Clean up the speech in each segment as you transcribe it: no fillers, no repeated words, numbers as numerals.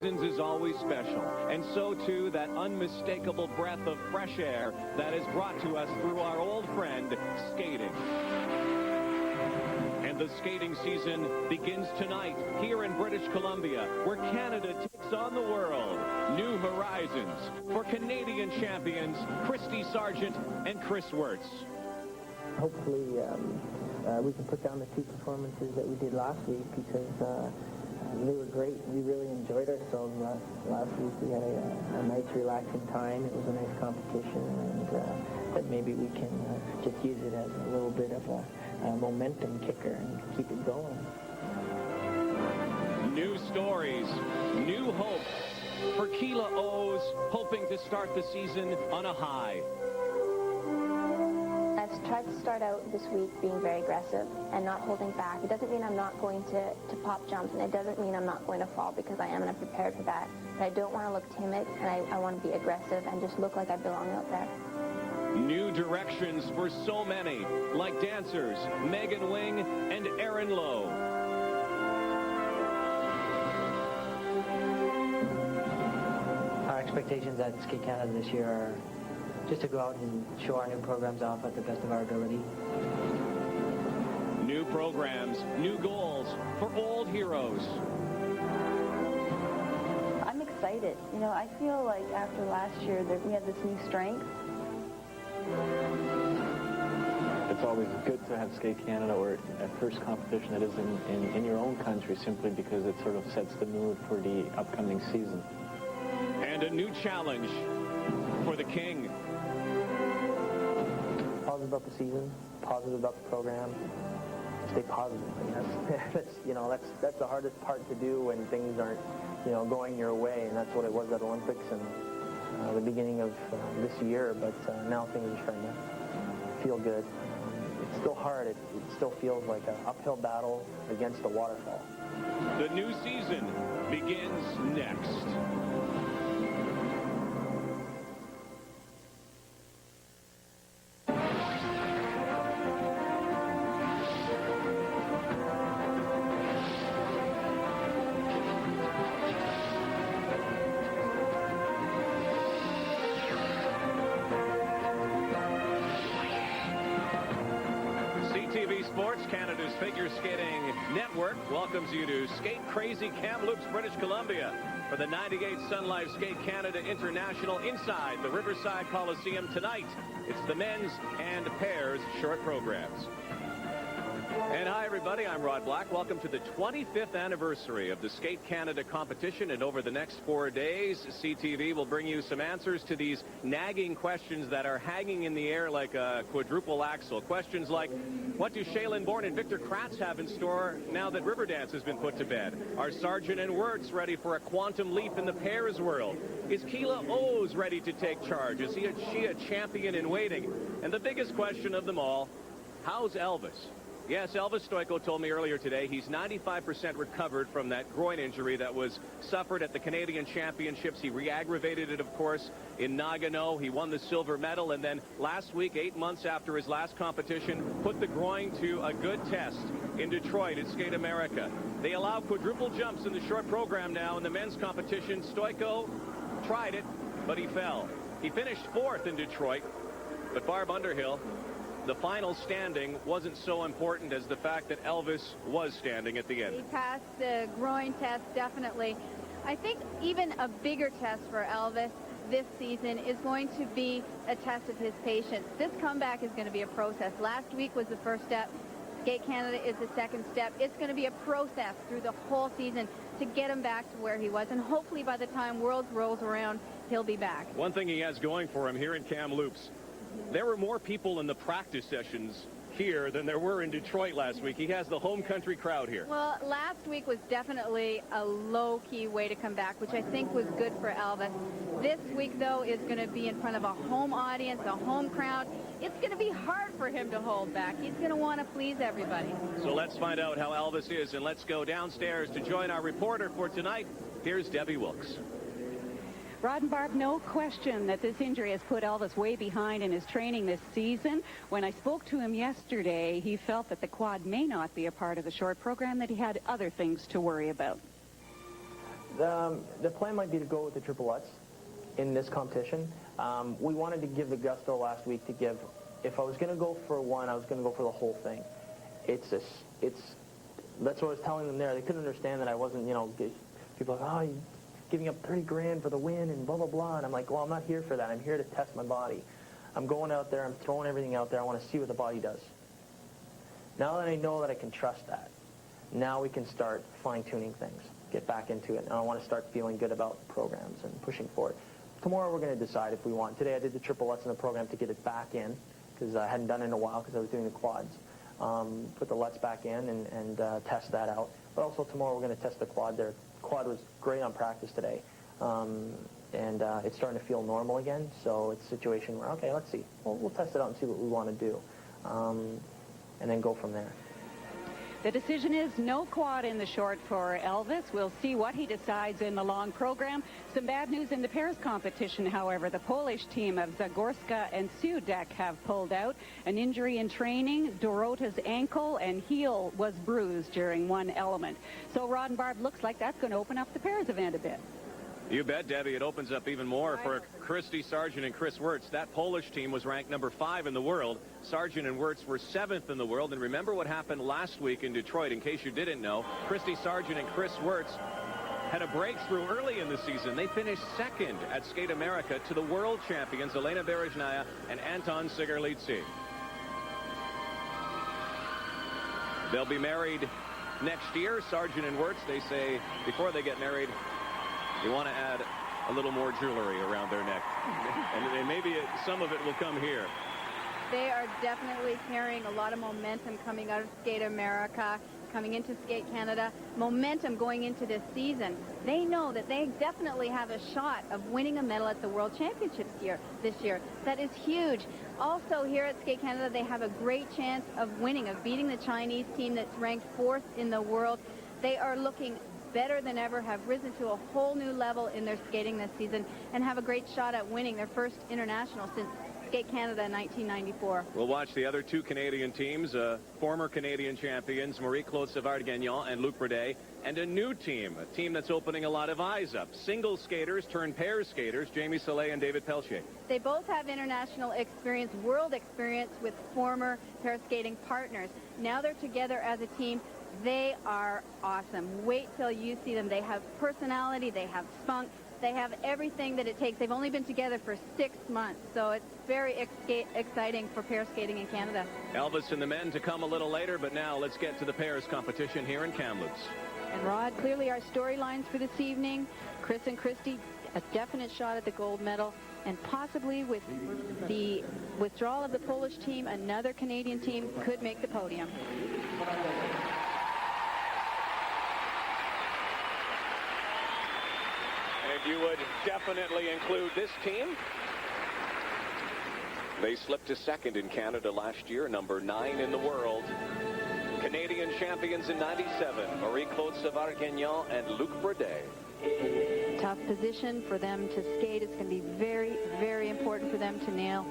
Is always special, and so too that unmistakable breath of fresh air that is brought to us through our old friend, skating. And the skating season begins tonight here in British Columbia, where Canada takes on the world. New horizons for Canadian champions Christy Sargent and Chris Wirtz. Hopefully we can put down the two performances that we did last week, because they were great. We really enjoyed ourselves last week. We had a nice, relaxing time. It was a nice competition, and but maybe we can just use it as a little bit of a momentum kicker and keep it going. New stories, new hope for Keela O's, hoping to start the season on a high. I've tried to start out this week being very aggressive and not holding back. It doesn't mean I'm not going to pop jumps, and it doesn't mean I'm not going to fall, because I am, and I'm prepared for that. But I don't want to look timid, and I want to be aggressive and just look like I belong out there. New directions for so many, like dancers Megan Wing and Erin Lowe. Our expectations at Skate Canada this year are just to go out and show our new programs off at the best of our ability. New programs, new goals for old heroes. I'm excited. You know, I feel like after last year that we have this new strength. It's always good to have Skate Canada, or a first competition that is in your own country, simply because it sort of sets the mood for the upcoming season. And a new challenge for the King. Positive about the season, positive about the program. Stay positive. That's the hardest part to do when things aren't, going your way, and that's what it was at Olympics and the beginning of this year. But now things are starting to feel good. It's still hard. It still feels like an uphill battle against a waterfall. The new season begins next. Sports, Canada's figure skating network, welcomes you to Skate Crazy Kamloops, British Columbia, for the 98 Sun Life Skate Canada International inside the Riverside Coliseum tonight. It's the men's and pairs short programs. And hi, everybody. I'm Rod Black. Welcome to the 25th anniversary of the Skate Canada competition. And over the next 4 days, CTV will bring you some answers to these nagging questions that are hanging in the air like a quadruple axle. Questions like, what do Shaylin Bourne and Victor Kratz have in store now that Riverdance has been put to bed? Are Sargent and Wirtz ready for a quantum leap in the pairs world? Is Keela O's ready to take charge? Is she a champion in waiting? And the biggest question of them all, how's Elvis? Yes, Elvis Stoico told me earlier today he's 95% recovered from that groin injury that was suffered at the Canadian Championships. He re-aggravated it, of course, in Nagano. He won the silver medal, and then last week, 8 months after his last competition, put the groin to a good test in Detroit at Skate America. They allow quadruple jumps in the short program now in the men's competition. Stoico tried it, but he fell. He finished 4th in Detroit, but Barb Underhill, the final standing wasn't so important as the fact that Elvis was standing at the end. He passed the groin test, definitely. I think even a bigger test for Elvis this season is going to be a test of his patience. This comeback is going to be a process. Last week was the first step. Skate Canada is the second step. It's going to be a process through the whole season to get him back to where he was. And hopefully by the time Worlds rolls around, he'll be back. One thing he has going for him here in Kamloops, there were more people in the practice sessions here than there were in Detroit last week. He has the home country crowd here. Well, last week was definitely a low-key way to come back, which I think was good for Elvis. This week, though, is going to be in front of a home audience, a home crowd. It's going to be hard for him to hold back. He's going to want to please everybody. So let's find out how Elvis is, and let's go downstairs to join our reporter for tonight. Here's Debbie Wilkes. Rod and Barb, no question that this injury has put Elvis way behind in his training this season. When I spoke to him yesterday, he felt that the quad may not be a part of the short program, that he had other things to worry about. the plan might be to go with the triple Lutz in this competition. We wanted to give the gusto last week to give, if I was going to go for one, I was going to go for the whole thing. That's what I was telling them there. They couldn't understand that I wasn't, people are like, oh, you're giving up 30 grand for the win and blah, blah, blah. And I'm like, well, I'm not here for that. I'm here to test my body. I'm going out there. I'm throwing everything out there. I want to see what the body does. Now that I know that I can trust that, now we can start fine-tuning things, get back into it. And I want to start feeling good about programs and pushing forward. Tomorrow we're going to decide if we want. Today I did the triple Lutz in the program to get it back in because I hadn't done it in a while because I was doing the quads. Put the Lutz back in and test that out. But also tomorrow we're going to test the quad there. Quad was great on practice today. And it's starting to feel normal again. So it's a situation where, okay, let's see. We'll test it out and see what we want to do. And then go from there. The decision is no quad in the short for Elvis. We'll see what he decides in the long program. Some bad news in the pairs competition, however. The Polish team of Zagorska and Sudek have pulled out. An injury in training, Dorota's ankle and heel was bruised during one element. So Rod and Barb, looks like that's going to open up the pairs event a bit. You bet, Debbie. It opens up even more for Christy Sargent and Chris Wirtz. That Polish team was ranked number 5 in the world. Sargent and Wirtz were 7th in the world. And remember what happened last week in Detroit, in case you didn't know. Christy Sargent and Chris Wirtz had a breakthrough early in the season. They finished 2nd at Skate America to the world champions, Elena Berezhnaya and Anton Sigarlitsi. They'll be married next year, Sargent and Wirtz. They say before they get married, you want to add a little more jewelry around their neck. And maybe some of it will come here. They are definitely carrying a lot of momentum coming out of Skate America, coming into Skate Canada. Momentum going into this season. They know that they definitely have a shot of winning a medal at the World Championships this year. That is huge. Also here at Skate Canada, they have a great chance of winning, of beating the Chinese team that's ranked 4th in the world. They are looking better than ever, have risen to a whole new level in their skating this season, and have a great shot at winning their first international since Skate Canada in 1994. We'll watch the other 2 Canadian teams, former Canadian champions Marie-Claude Savard-Gagnon and Luc Bredet, and a new team, a team that's opening a lot of eyes up. Single skaters turned pairs skaters, Jamie Soleil and David Pellietier. They both have international experience, world experience with former pair skating partners. Now they're together as a team. They are awesome. Wait till you see them. They have personality. They have spunk. They have everything that it takes. They've only been together for 6 months, so it's very exciting for pair skating in Canada. Elvis and the men to come a little later, but now let's get to the pairs competition here in Kamloops. And Rod, clearly our storylines for this evening, Chris and Christy, a definite shot at the gold medal, and possibly with the withdrawal of the Polish team, another Canadian team could make the podium. You would definitely include this team. They slipped to 2nd in Canada last year, number 9 in the world. Canadian champions in 97, Marie-Claude Savard-Gagnon and Luc Bredet. Tough position for them to skate. It's going to be very, very important for them to nail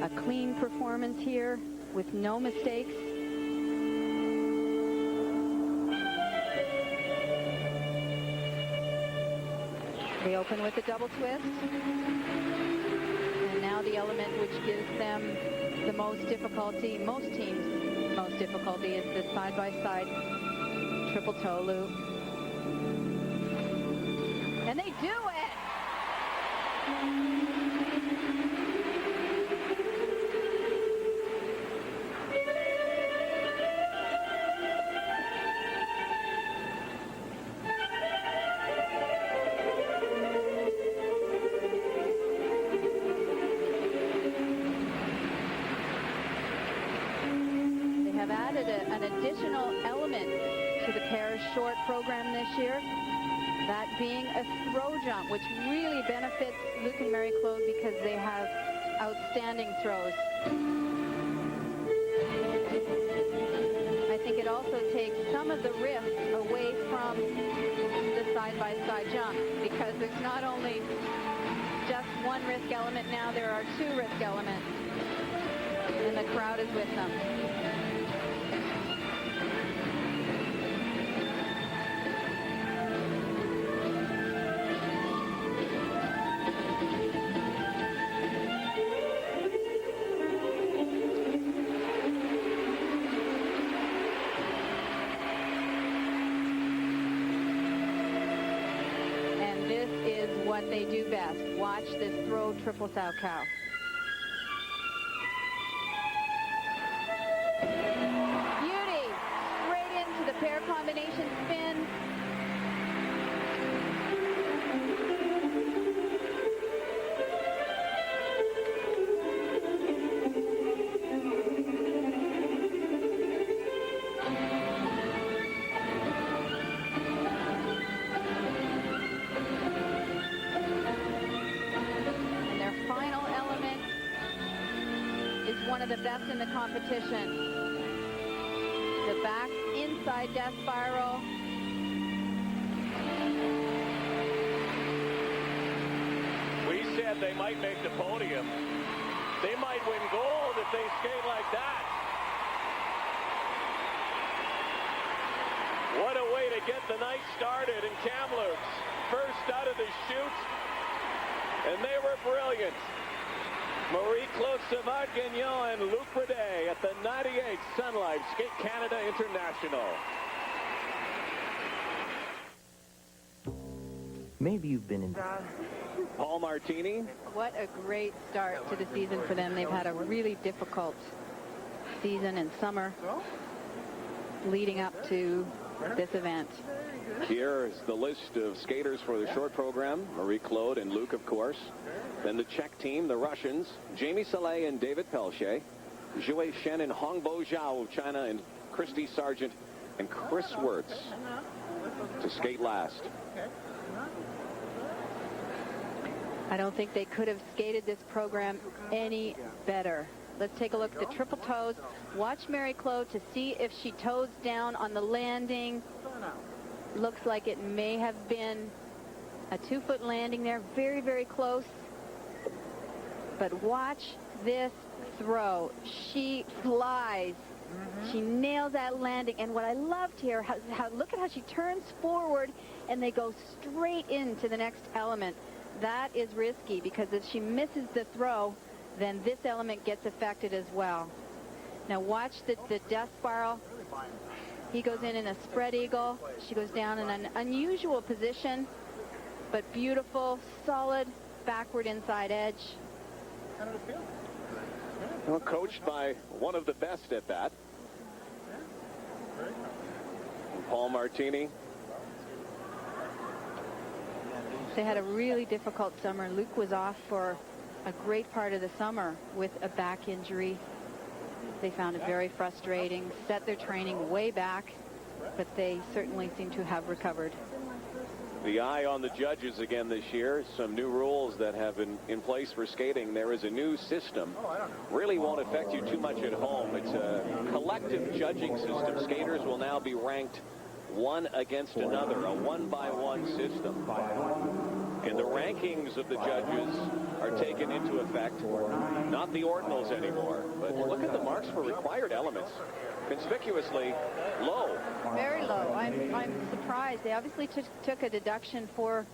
a clean performance here with no mistakes. They open with a double twist. And now the element which gives them the most difficulty, most teams' most difficulty, is the side-by-side triple toe loop. And they do it! An additional element to the pairs short program this year, that being a throw jump, which really benefits Luc and Marie-Claude because they have outstanding throws. I think it also takes some of the risk away from the side-by-side jump, because there's not only just one risk element now, there are 2 risk elements, and the crowd is with them. what they do best. Watch this throw triple sow cow. Beauty. Straight into the pair combination spin. One of the best in the competition. The back inside death spiral. We said they might make the podium. They might win gold if they skate like that. What a way to get the night started in Kamloops. First out of the chute, and they were brilliant. Marie-Claude Savard-Gagnon and Luc Bredet at the 98th Sun Life Skate Canada International. Maybe you've been in. Paul Martini. What a great start to the season for them. They've had a really difficult season and summer leading up to this event. Here is the list of skaters for the short program. Marie-Claude and Luc, of course. Then the Czech team, the Russians, Jamie Salé and David Pellietier, Zhao Shen and Hongbo Zhao of China, and Christy Sargent and Chris Wirtz to skate last. I don't think they could have skated this program any better. Let's take a look at the triple toes. Watch Marie-Claude to see if she toes down on the landing. Looks like it may have been a 2-foot landing there. Very, very close. But watch this throw. She flies. She nails that landing. And what I loved here, look at how she turns forward and they go straight into the next element. That is risky because if she misses the throw, then this element gets affected as well. Now watch the death spiral. He goes in a spread eagle. She goes down in an unusual position, but beautiful, solid, backward inside edge. Well, coached by one of the best at that. Paul Martini. They had a really difficult summer. Luc was off for a great part of the summer with a back injury. They found it very frustrating, set their training way back, but they certainly seem to have recovered. The eye on the judges again this year. Some new rules that have been in place for skating. There is a new system. Really won't affect you too much at home. It's a collective judging system. Skaters will now be ranked one against another, a one-by-one system. And the rankings of the judges are taken into effect. Not the ordinals anymore. But look at the marks for required elements. Conspicuously low. Very low. I'm surprised. They obviously took a deduction for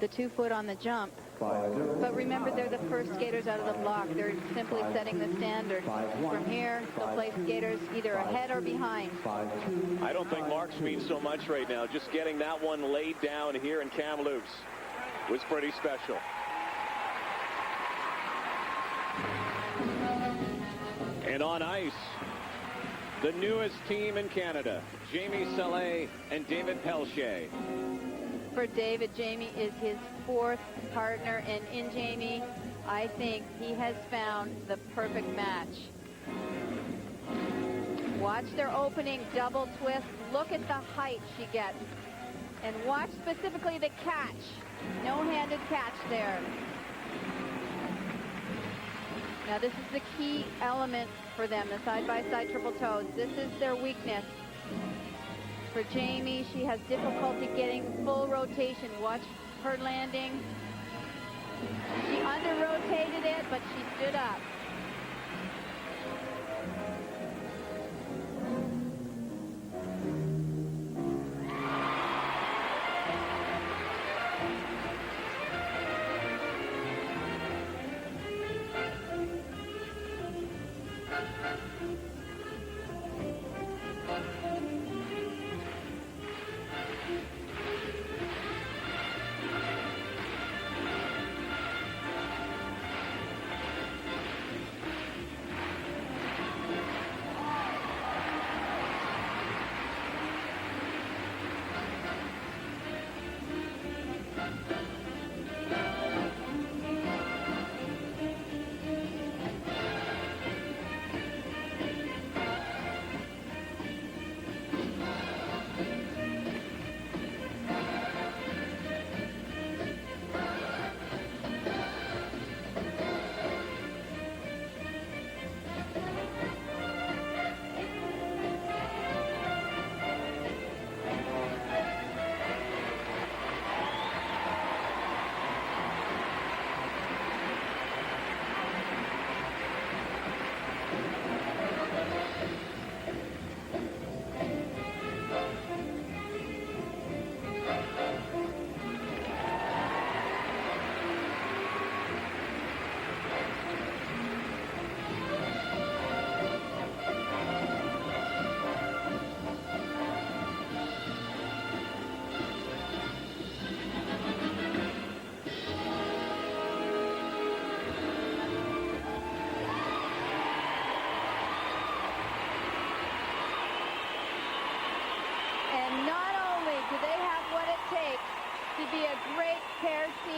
the 2-foot on the jump. But remember, they're the first skaters out of the block. They're simply setting the standard. From here, they'll place skaters either ahead or behind. I don't think marks mean so much right now. Just getting that one laid down here in Kamloops was pretty special. And on ice, the newest team in Canada, Jamie Salé and David Pellietier. For David, Jamie is his 4th partner, and in Jamie, I think he has found the perfect match. Watch their opening double twist. Look at the height she gets. And watch specifically the catch. No-handed catch there. Now this is the key element for them, the side-by-side triple toes. This is their weakness. For Jamie, she has difficulty getting full rotation. Watch her landing. She under-rotated it, but she stood up.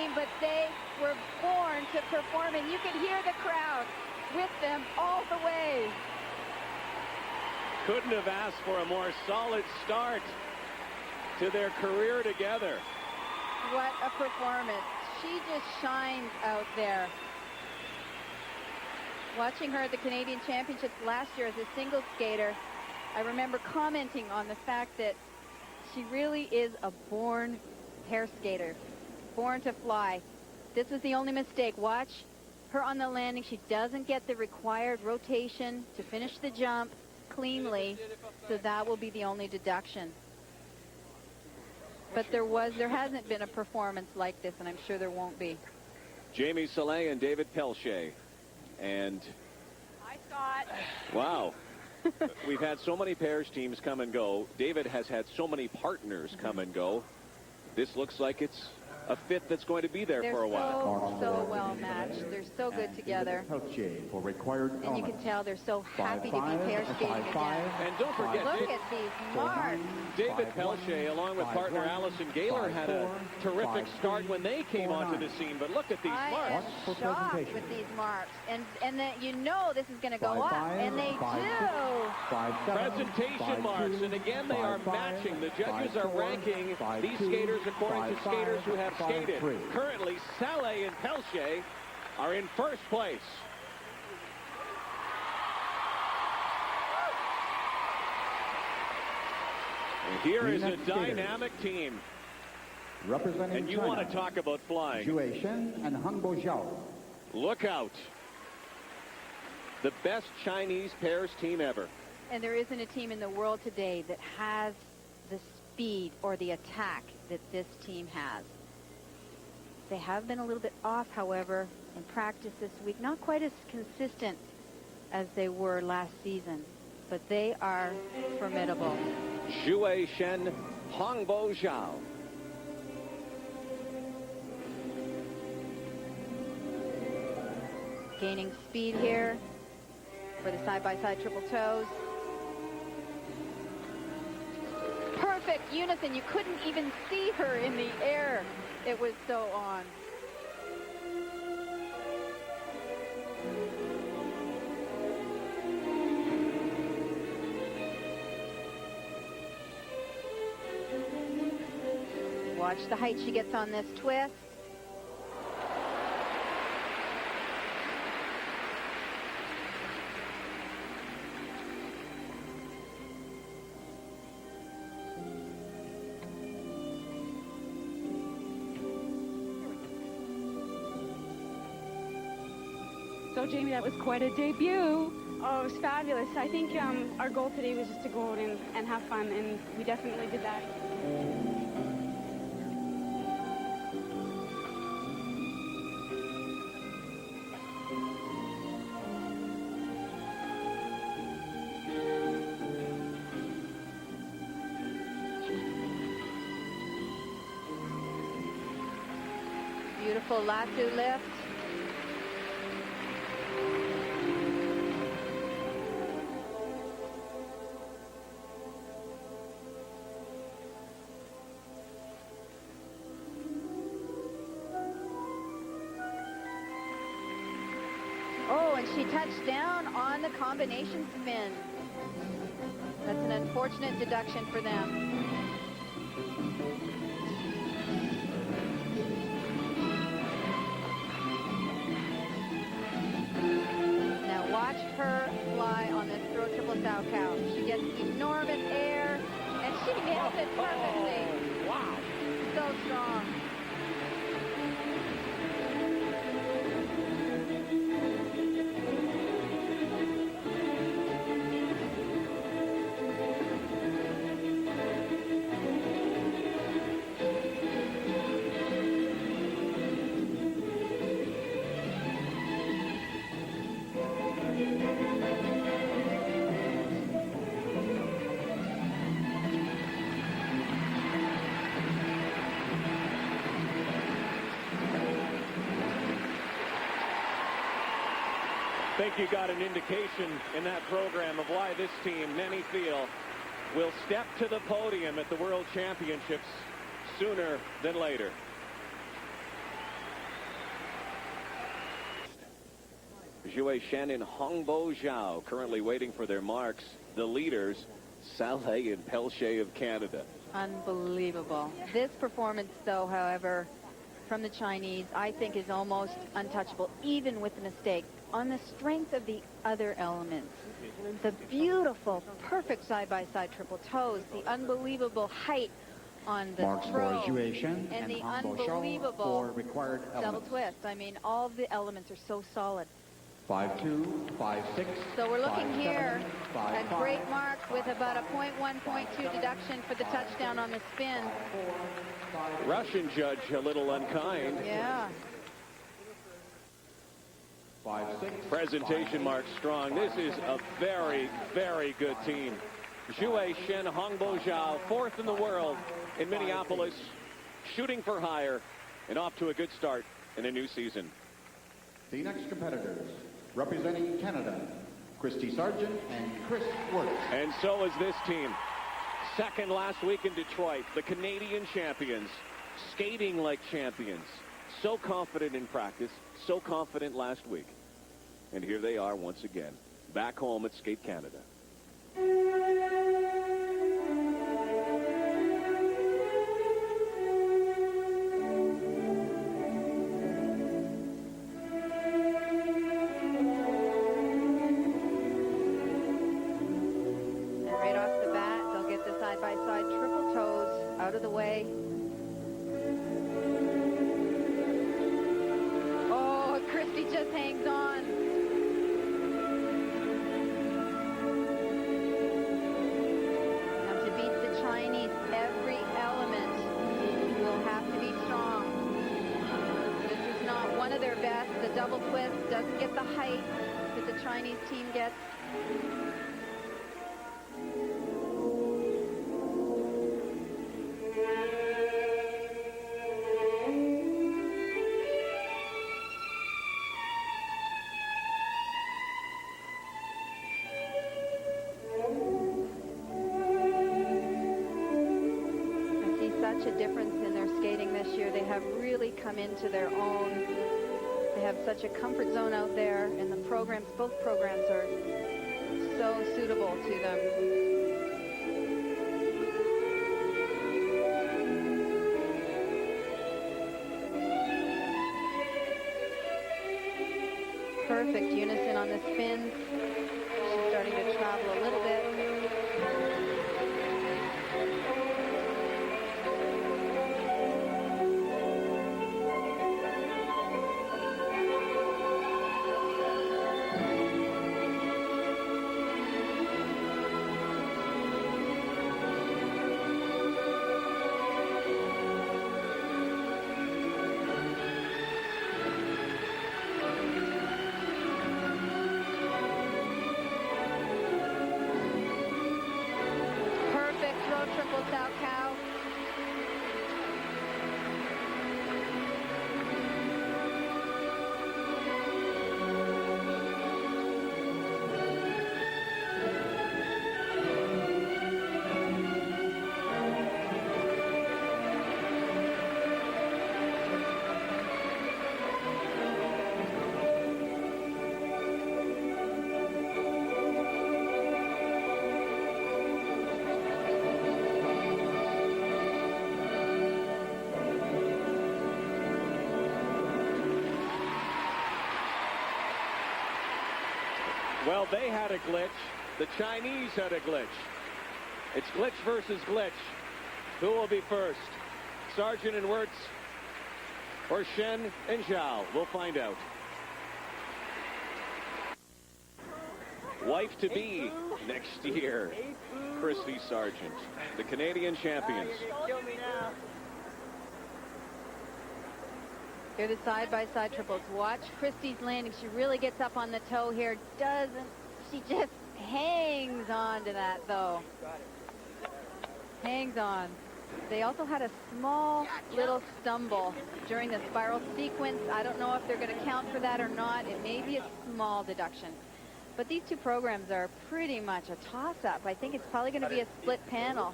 team, but they were born to perform, and you could hear the crowd with them all the way. Couldn't have asked for a more solid start to their career together. What a performance. She just shines out there. Watching her at the Canadian Championships last year as a single skater, I remember commenting on the fact that she really is a born pair skater, born to fly. This was the only mistake. Watch her on the landing. She doesn't get the required rotation to finish the jump cleanly, so that will be the only deduction. But there hasn't been a performance like this, and I'm sure there won't be. Jamie Salé and David Pellietier. And Hi, Scott. wow. We've had so many pairs teams come and go. David has had so many partners come and go. This looks like it's a fit that's going to be there for a while. They're so well matched. They're so good together. For required And you can tell they're so happy to be pair skating again. And don't forget, Look at these marks. David Pellietier, along with partner Allison Gaylor, had a terrific start when they came onto the scene. But look at these marks. I am shocked with these marks. And that you know this is going to go up. And they do. Presentation marks. And again, they are matching. The judges are ranking these skaters according to skaters who have skated. Currently, Salé and Pellietier are in first place. And here is a dynamic team. Representing and you China, want to talk about flying. Shen and Zhao. Look out. The best Chinese pairs team ever. And there isn't a team in the world today that has the speed or the attack that this team has. They have been a little bit off, however, in practice this week. Not quite as consistent as they were last season, but they are formidable. Shen, Zhao. Gaining speed here for the side-by-side triple toes. Perfect unison. You couldn't even see her in the air. It was so on. Watch the height she gets on this twist. So, Jamie, that was quite a debut. Oh, it was fabulous. I think our goal today was just to go out and have fun, and we definitely did that. Beautiful lasso lift. Oh, and she touched down on the combination spin. That's an unfortunate deduction for them. Now watch her fly on this throw triple sow cow. She gets enormous air, and she nails it perfectly. Oh, wow. So strong. I think you got an indication in that program of why this team, many feel, will step to the podium at the World Championships sooner than later. Shen and Zhao currently waiting for their marks. The leaders, Saleh and Pellietier of Canada. Unbelievable. This performance, though, however, from the Chinese, I think is almost untouchable, even with the mistake. On the strength of the other elements, the beautiful, perfect side-by-side triple toes, the unbelievable height on the Marks throw, for Shen and the Han Bo Zhao unbelievable for required double elements. twist. I mean, all the elements are so solid. 5-2, 5-6. So we're looking 5-7, here 5-5, at great marks with about a 0.1, 0.2 deduction for the touchdown on the spin. Russian judge a little unkind. Yeah. 5-6. Presentation marks strong. This is a very, very good team. Shen Zhao, fourth in the world in Minneapolis, shooting for higher and off to a good start in a new season. The next competitors, representing Canada, Christy Sargent and Chris Wirtz. And so is this team. Second last week in Detroit, the Canadian champions, skating like champions. So confident in practice, so confident last week. And here they are once again, back home at Skate Canada. Side-by-side triple toes out of the way. Oh, Christy just hangs on. Now to beat the Chinese, every element will have to be strong. This is not one of their best. The double twist doesn't get the height that the Chinese team gets. A difference in their skating this year. They have really come into their own. They have such a comfort zone out there, and the programs, both programs, are so suitable to them. Perfect unison on the spins. She's starting to travel a little bit. Well, they had a glitch. The Chinese had a glitch. It's glitch versus glitch. Who will be first? Sargent and Wirtz or Shen and Zhao? We'll find out. Wife-to-be next year, Christy Sargent, the Canadian champions. Here the side-by-side triples. Watch Christy's landing. She really gets up on the toe here. She just hangs on to that, though. Hangs on. They also had a small little stumble during the spiral sequence. I don't know if they're going to count for that or not. It may be a small deduction. But these two programs are pretty much a toss-up. I think it's probably going to be a split panel.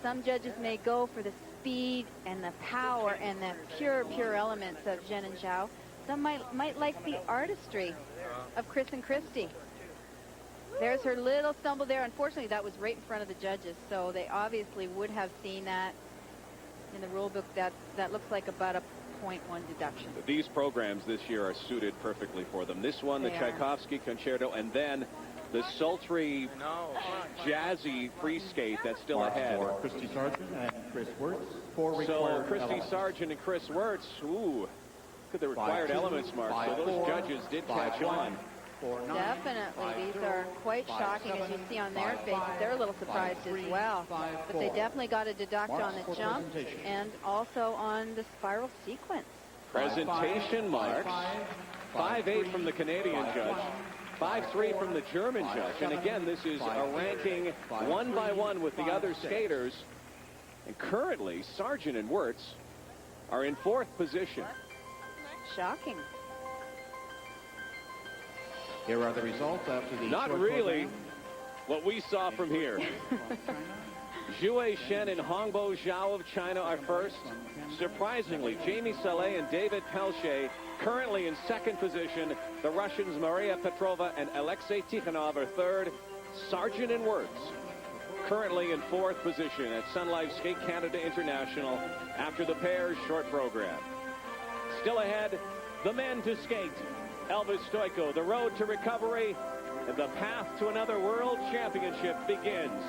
Some judges may go for the speed and the power and the pure elements of Shen and Zhao. Some might like the artistry of Chris and Christy. There's her little stumble there. Unfortunately, that was right in front of the judges, so they obviously would have seen that in the rule book. That looks like about a 0.1 deduction. These programs this year are suited perfectly for them. This one, the Tchaikovsky Concerto, and then the sultry, jazzy free skate that's still ahead. Christy Sargent and Chris Wirtz. So Christy Sargent and Chris Wirtz, ooh, look at the required elements, Mark. So those judges did catch on. Definitely. These are quite shocking, as you see on their faces. They're a little surprised as well. But they definitely got a deduct on the jump and also on the spiral sequence. Presentation marks. 5-8 from the Canadian judge. 5-3 from the German judge. And again, this is a ranking one by one with the other skaters. And currently, Sargent and Wirtz are in 4th position. Shocking. Here are the results after the Not really what we saw from here. Zhou, Shen, and Hongbo Zhao of China are first. Surprisingly, Jamie Saleh and David Pellietier currently in 2nd position. The Russians Maria Petrova and Alexei Tikhonov are 3rd. Sargent and Wirtz currently in 4th position at Sun Life Skate Canada International after the pairs short program. Still ahead, the men to skate. Elvis Stojko, the road to recovery, and the path to another world championship begins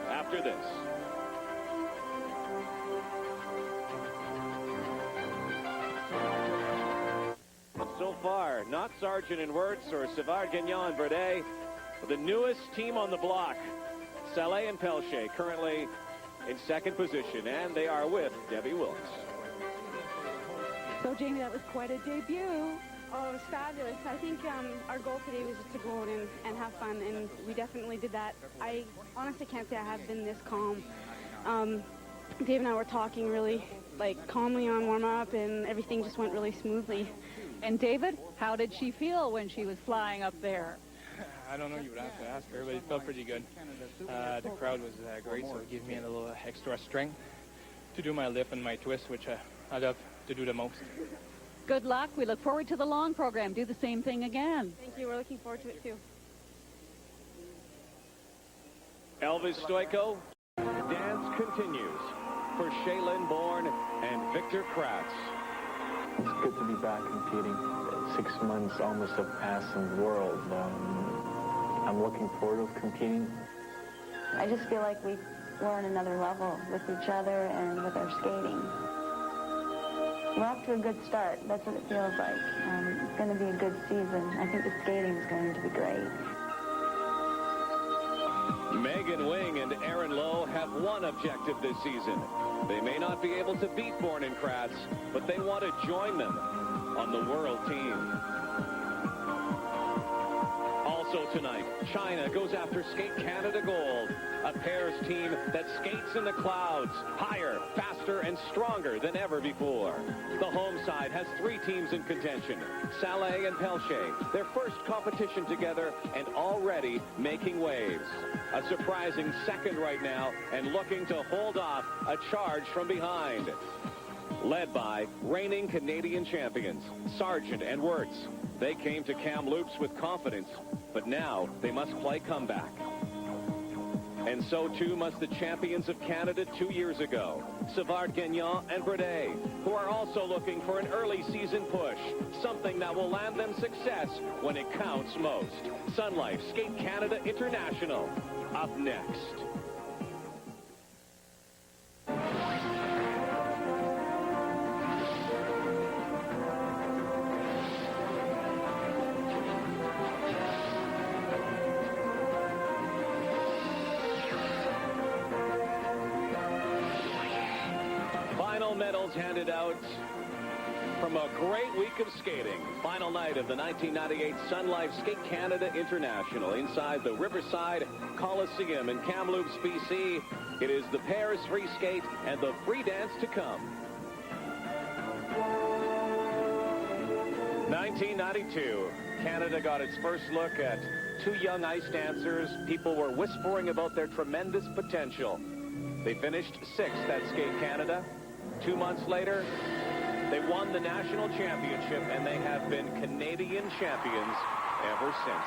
after this. So far, not Sargent and Wirtz or Savard, Gagnon, and Verdet, but the newest team on the block, Saleh and Pellietier, currently in 2nd position, and they are with Debbie Wilkes. So, Jamie, that was quite a debut. Oh, it was fabulous. I think our goal today was just to go out and have fun, and we definitely did that. I honestly can't say I have been this calm. Dave and I were talking really, calmly on warm-up, and everything just went really smoothly. And David, how did she feel when she was flying up there? I don't know, you would have to ask her, but it felt pretty good. The crowd was great, so it gave me a little extra strength to do my lift and my twist, which I love to do the most. Good luck. We look forward to the long program. Do the same thing again. Thank you. We're looking forward to it, too. Elvis Stojko. Dance continues for Shaylin Bourne and Victor Kratz. It's good to be back competing. 6 months almost have passed in the world. I'm looking forward to competing. I just feel like we're on another level with each other and with our skating. We're off to a good start. That's what it feels like. It's going to be a good season. I think the skating is going to be great. Megan Wing and Aaron Lowe have one objective this season. They may not be able to beat Bourne and Kratz, but they want to join them on the world team. Also tonight, China goes after Skate Canada gold, a pairs team that skates in the clouds, higher, faster, and stronger than ever before. The home side has 3 teams in contention, Saleh and Pellietier, their first competition together and already making waves. A surprising 2nd right now and looking to hold off a charge from behind. Led by reigning Canadian champions, Sargent and Wirtz. They came to Kamloops with confidence, but now they must play comeback. And so too must the champions of Canada 2 years ago, Savard, Gagnon, and Verdet, who are also looking for an early season push, something that will land them success when it counts most. Sun Life Skate Canada International, up next. Medals handed out from a great week of skating. Final night of the 1998 Sun Life Skate Canada International inside the Riverside Coliseum in Kamloops, BC. It is the pairs free skate and the free dance to come. 1992, Canada got its first look at 2 young ice dancers. People were whispering about their tremendous potential. They finished 6th at Skate Canada. 2 months later, They won the national championship, and they have been Canadian champions ever since.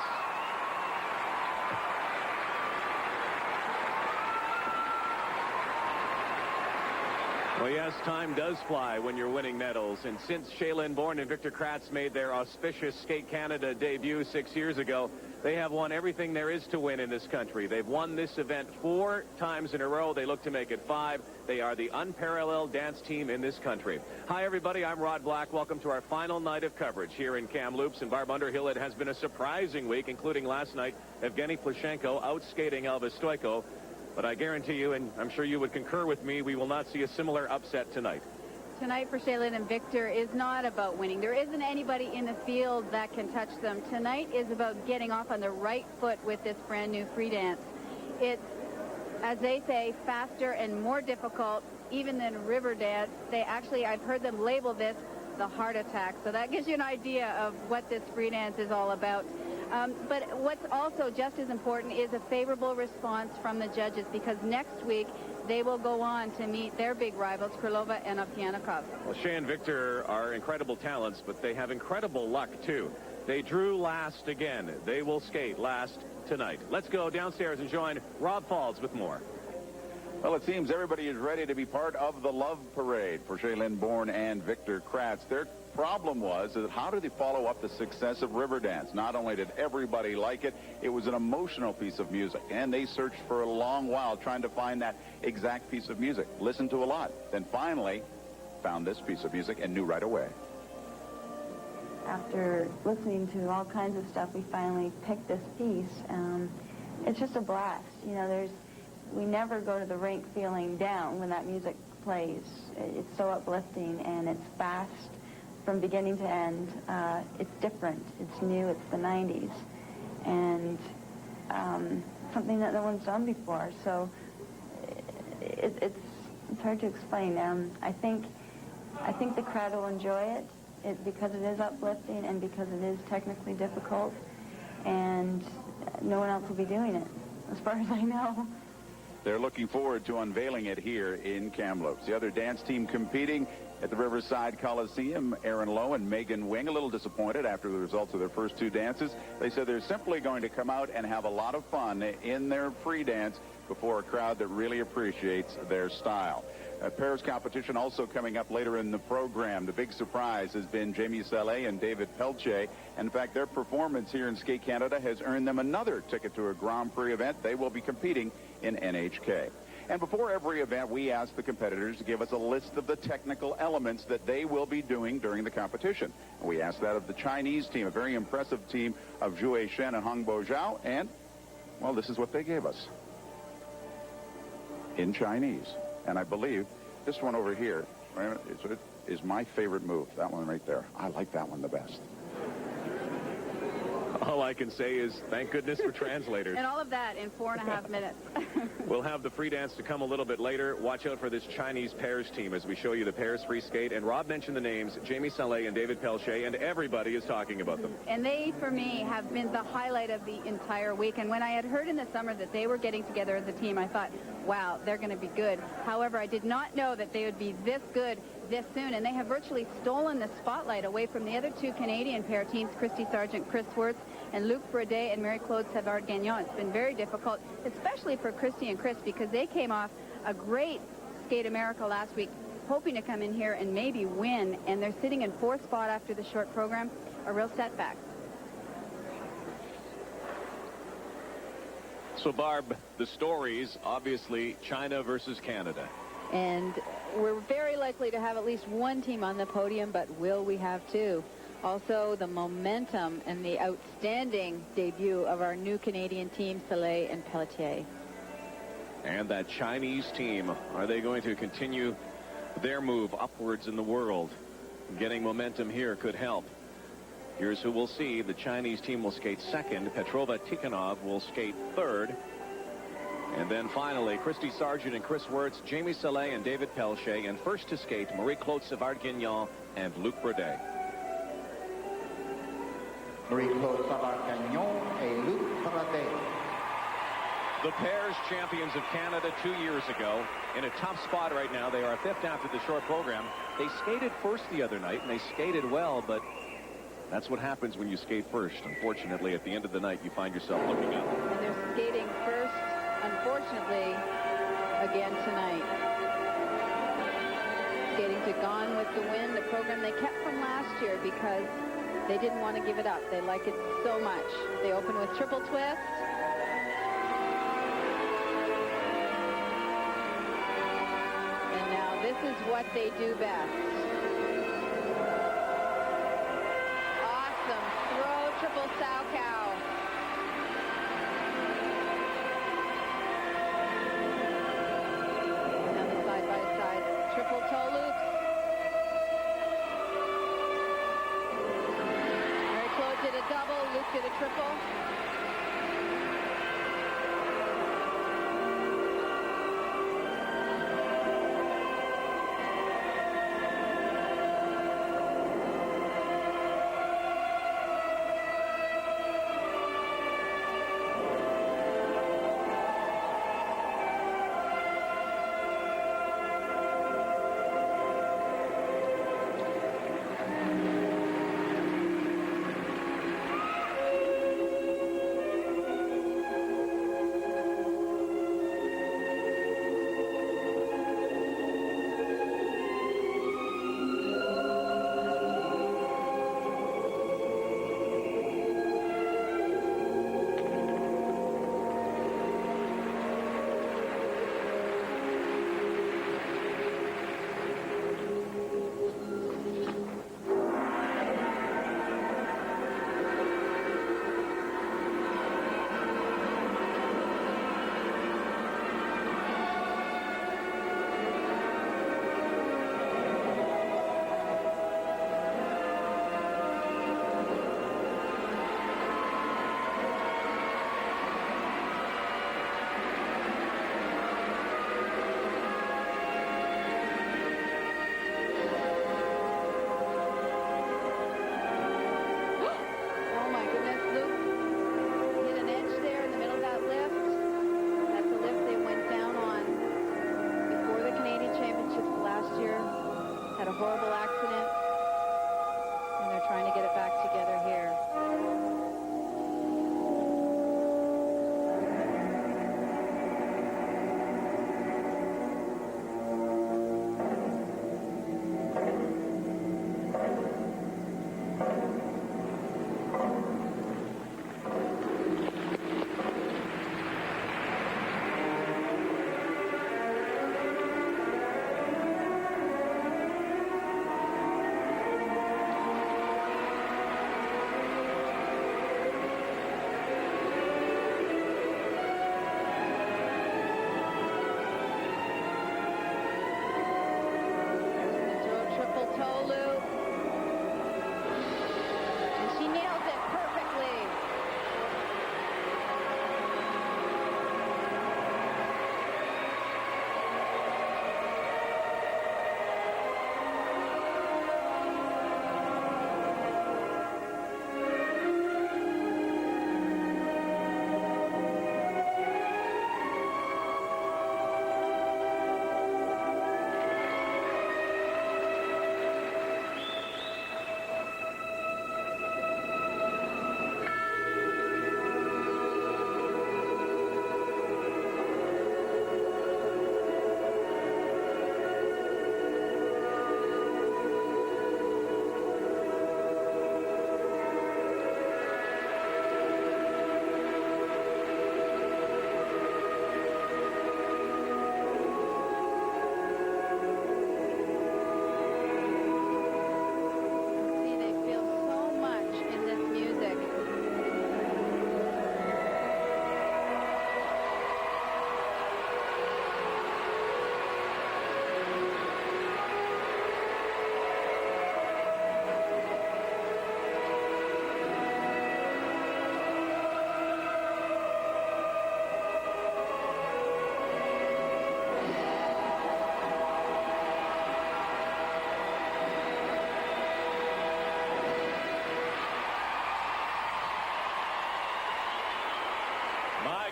Well, yes, time does fly when you're winning medals. And since Shaylin Bourne and Victor Kratz made their auspicious Skate Canada debut 6 years ago, they have won everything there is to win in this country. They've won this event 4 times in a row. They look to make it 5. They are the unparalleled dance team in this country. Hi, everybody. I'm Rod Black. Welcome to our final night of coverage here in Kamloops. And Barb Underhill, it has been a surprising week, including last night, Evgeny Plushenko outskating Elvis Stoico. But I guarantee you, and I'm sure you would concur with me, we will not see a similar upset tonight. Tonight for Shaylin and Victor is not about winning. There isn't anybody in the field that can touch them. Tonight is about getting off on the right foot with this brand new free dance. It's, as they say, faster and more difficult even than river dance. They actually, I've heard them label this the heart attack. So that gives you an idea of what this free dance is all about. But what's also just as important is a favorable response from the judges, because next week they will go on to meet their big rivals, Krylova and Ovsyannikov. Well, Shen and Victor are incredible talents, but they have incredible luck, too. They drew last again. They will skate last tonight. Let's go downstairs and join Rob Falls with more. Well, it seems everybody is ready to be part of the love parade for Shaylin Bourne and Victor Kratz. Their problem was that how did they follow up the success of Riverdance? Not only did everybody like it, it was an emotional piece of music, and they searched for a long while trying to find that exact piece of music. Listened to a lot, then finally found this piece of music and knew right away. After listening to all kinds of stuff, we finally picked this piece. It's just a blast. You know, we never go to the rink feeling down when that music plays. It's so uplifting, and it's fast from beginning to end. It's different. It's new. It's the 90s. And something that no one's done before. So it's hard to explain. I think the crowd will enjoy it because it is uplifting and because it is technically difficult. And no one else will be doing it, as far as I know. They're looking forward to unveiling it here in Kamloops. The other dance team competing at the Riverside Coliseum, Aaron Lowe and Megan Wing, a little disappointed after the results of their first 2 dances. They said they're simply going to come out and have a lot of fun in their free dance before a crowd that really appreciates their style. Pairs competition also coming up later in the program. The big surprise has been Jamie Salé and David Pellietier. In fact, their performance here in Skate Canada has earned them another ticket to a Grand Prix event. They will be competing in NHK. And before every event, we ask the competitors to give us a list of the technical elements that they will be doing during the competition. We asked that of the Chinese team, a very impressive team of Zhu Shen and Hongbo Zhao. And, well, this is what they gave us in Chinese. And I believe this one over here is my favorite move, that one right there. I like that one the best. All I can say is thank goodness for translators. And all of that in 4.5 minutes. We'll have the free dance to come a little bit later. Watch out for this Chinese pairs team as we show you the pairs free skate. And Rob mentioned the names, Jamie Salé and David Pellietier, and everybody is talking about them. And they, for me, have been the highlight of the entire week. And when I had heard in the summer that they were getting together as a team, I thought, wow, they're going to be good. However, I did not know that they would be this good this soon, and they have virtually stolen the spotlight away from the other 2 Canadian pair teams, Christy Sargent, Chris Wirtz, and Luc Bredet and Marie-Claude Savard-Gagnon. It's been very difficult, especially for Christy and Chris, because they came off a great Skate America last week, hoping to come in here and maybe win, and they're sitting in 4th spot after the short program, a real setback. So, Barb, the stories, obviously, China versus Canada. And we're very likely to have at least one team on the podium, but will we have 2? Also, the momentum and the outstanding debut of our new Canadian team, Salé and Pellietier. And that Chinese team, are they going to continue their move upwards in the world? Getting momentum here could help. Here's who we'll see. The Chinese team will skate 2nd. Petrova Tikhonov will skate 3rd. And then finally, Christy Sargent and Chris Wirtz, Jamie Salé and David Pellietier, and first to skate, Marie-Claude Savard-Gagnon and Luc Bredet. Marie-Claude Savard-Gagnon et Luc Bredet. The pairs champions of Canada 2 years ago, in a tough spot right now. They are fifth after the short program. They skated first the other night, and they skated well, but that's what happens when you skate first. Unfortunately, at the end of the night, you find yourself looking up. And they're skating first, unfortunately, again tonight. Skating to Gone with the Wind, a program they kept from last year because they didn't want to give it up. They like it so much. They open with triple twist. And now this is what they do best. Awesome throw, triple sow cow. Now the side-by-side triple toe loops. Mary Claude did a double, Luke did a triple.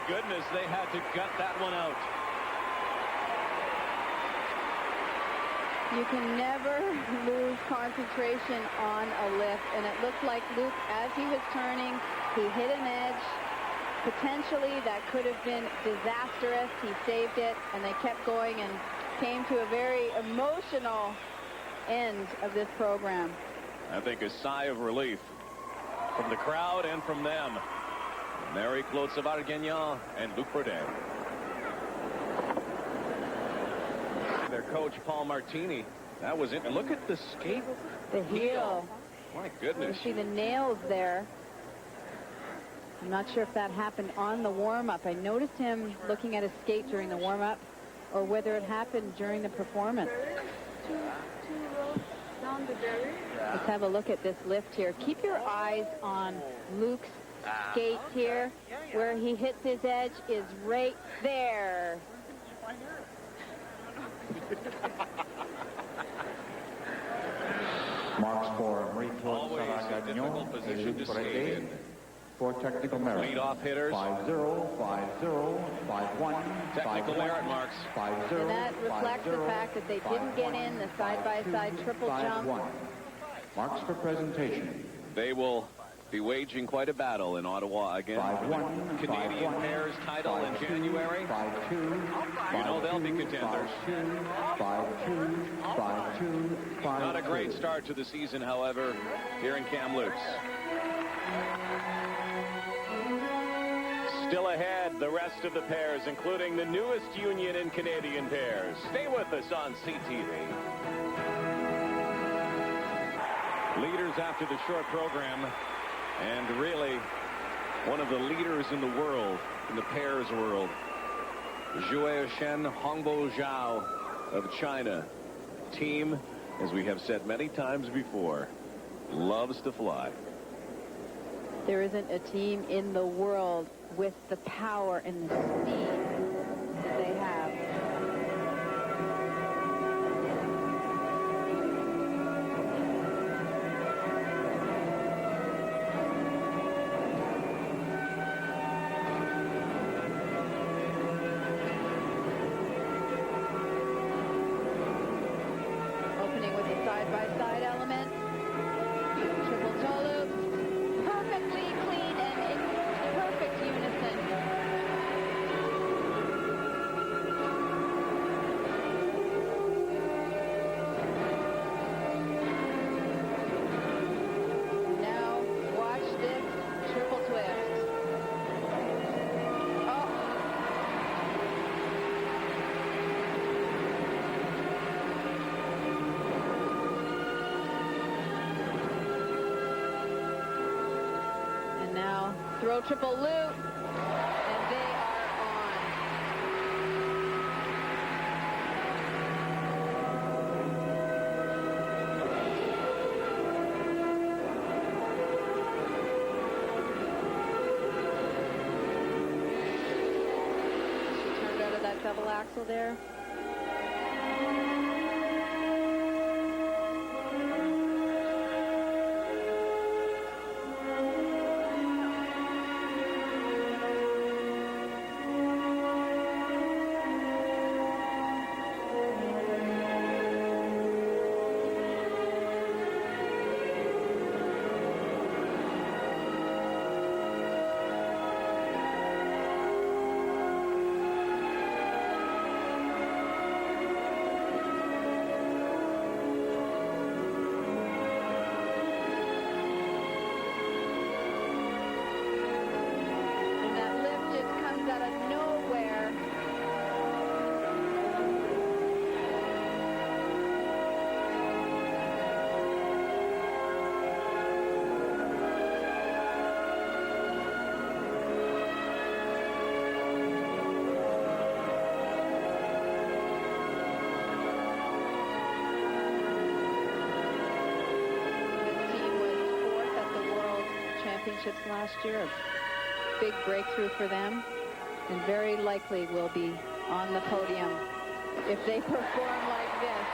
goodness, they had to gut that one out. You can never lose concentration on a lift, and it looked like Luke, as he was turning, he hit an edge. Potentially, that could have been disastrous. He saved it, and they kept going and came to a very emotional end of this program. I think a sigh of relief from the crowd and from them. Marie-Claude Savard-Gagnon and Luc Bourdais. Their coach, Paul Martini. That was it. Look at the skate. The heel. My goodness. You see the nails there. I'm not sure if that happened on the warm-up. I noticed him looking at his skate during the warm-up, or whether it happened during the performance. Let's have a look at this lift here. Keep your eyes on Luke's skate here. Where he hits his edge is right there. Marks for Marie-Claude Savard-Gagnon and Luc Bourdais for technical merit. Lead-off hitters. 5-0, 5-0, 5-1, Technical 5-1, merit marks. 5-0, And that reflects the fact that they didn't get in the side-by-side triple jump. 5-1. Marks for presentation. They will be waging quite a battle in Ottawa again. 5-1, Canadian 5-1, pairs title in 5-2, January. 5-2, You know they'll be contenders. 5-2, 5-2, 5-2. Not a great start to the season, however, here in Kamloops. Still ahead, the rest of the pairs, including the newest union in Canadian pairs. Stay with us on CTV. Leaders after the short program, and really one of the leaders in the world, in the pairs world. Shen, Hongbo Zhao of China. Team, as we have said many times before, loves to fly. There isn't a team in the world with the power and the speed that they have. Opening with the side-by-side element. Triple toe loop. Perfectly clean and in perfect unison. Now watch this triple twist. Oh. And now throw triple loop, and they are on. She turned out of that double axle there. And that lift just comes out of nowhere. This team was fourth at the World Championships last year. A big breakthrough for them, and very likely will be on the podium if they perform like this.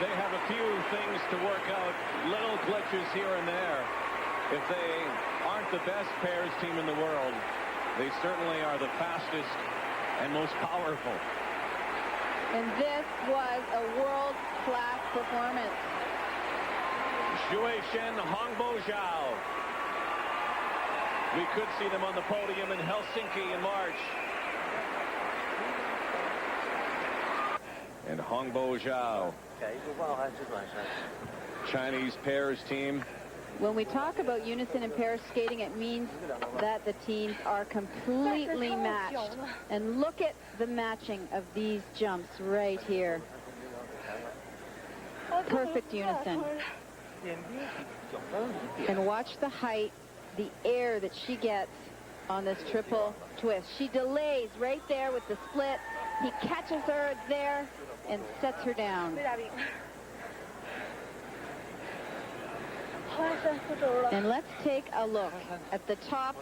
they have a few things to work out, little glitches here and there. If they aren't the best pairs team in the world, they certainly are the fastest and most powerful. And this was a world-class performance. Shen, Hongbo Zhao. We could see them on the podium in Helsinki in March. And Hongbo Zhao, Chinese pairs team. When we talk about unison and pair skating, it means that the teams are completely matched. And look at the matching of these jumps right here. Perfect unison. And watch the height, the air that she gets on this triple twist. She delays right there with the split. He catches her there and sets her down. And let's take a look at the top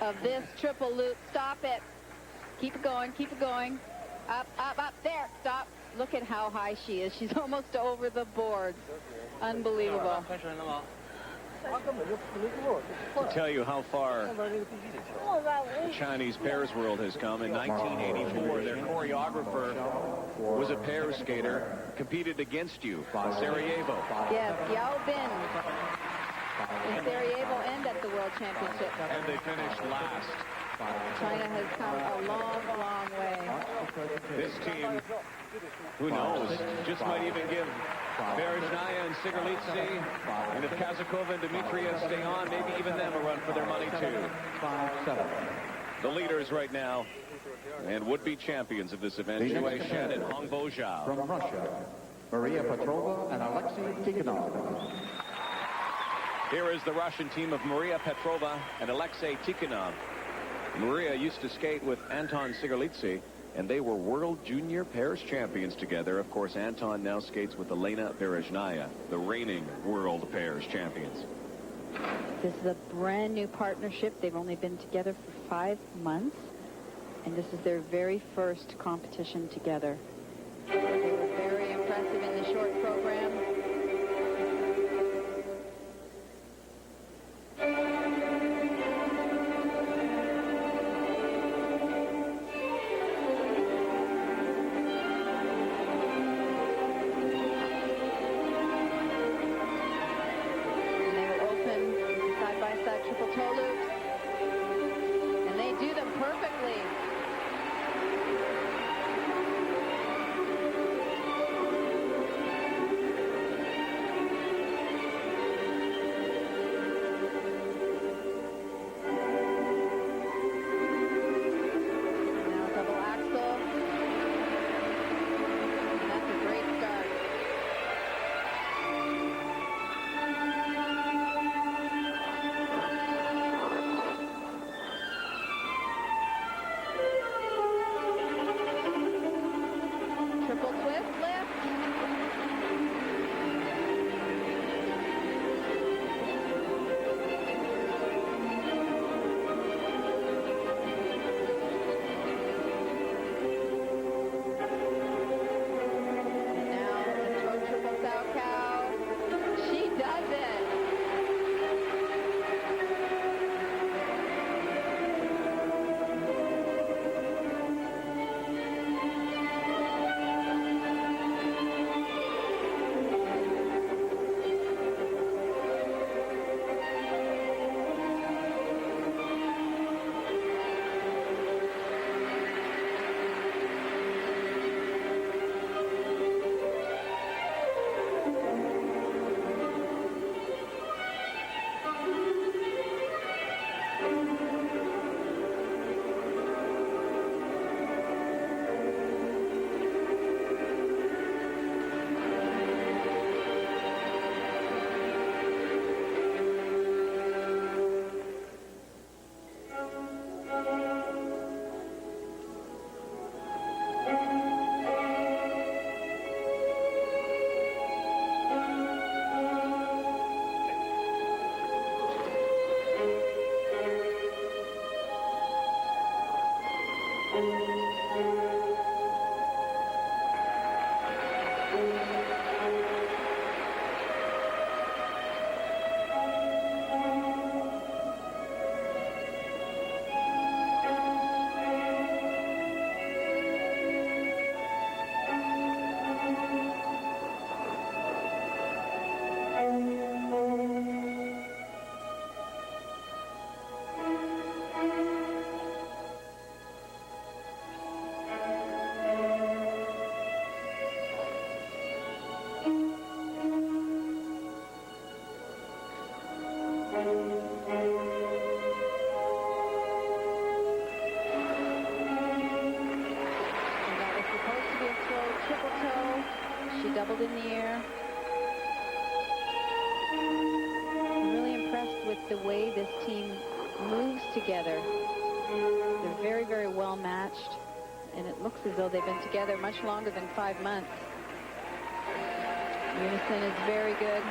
of this triple loop. Stop it. Keep it going. Keep it going. Up, up, up. There. Stop. Look at how high she is. She's almost over the boards. Unbelievable. To tell you how far the Chinese pairs world has come, in 1984, their choreographer was a pair skater, competed against you, Sarajevo. Yes, Yao Bin in Sarajevo and at the World Championship. And they finished last. China has come a long, long way. This team, who knows, just might even give Berezhnaya and Sigerlitsi, and if Kazakova and Dmitriev stay on, maybe even them a run for their money too. The leaders right now, and would-be champions of this event, Shen and Hongbo Zhao. From Russia, Maria Petrova and Alexei Tikhonov. Here is the Russian team of Maria Petrova and Alexei Tikhonov. Maria used to skate with Anton Sigerlitsi, and they were World Junior Pairs champions together. Of course, Anton now skates with Elena Berezhnaya, the reigning World Pairs champions. This is a brand new partnership. They've only been together for 5 months, and this is their very first competition together. They were very impressive in the short program. doubled in the air. I'm really impressed with the way this team moves together. They're very, very well matched, and it looks as though they've been together much longer than 5 months. Unison is very good.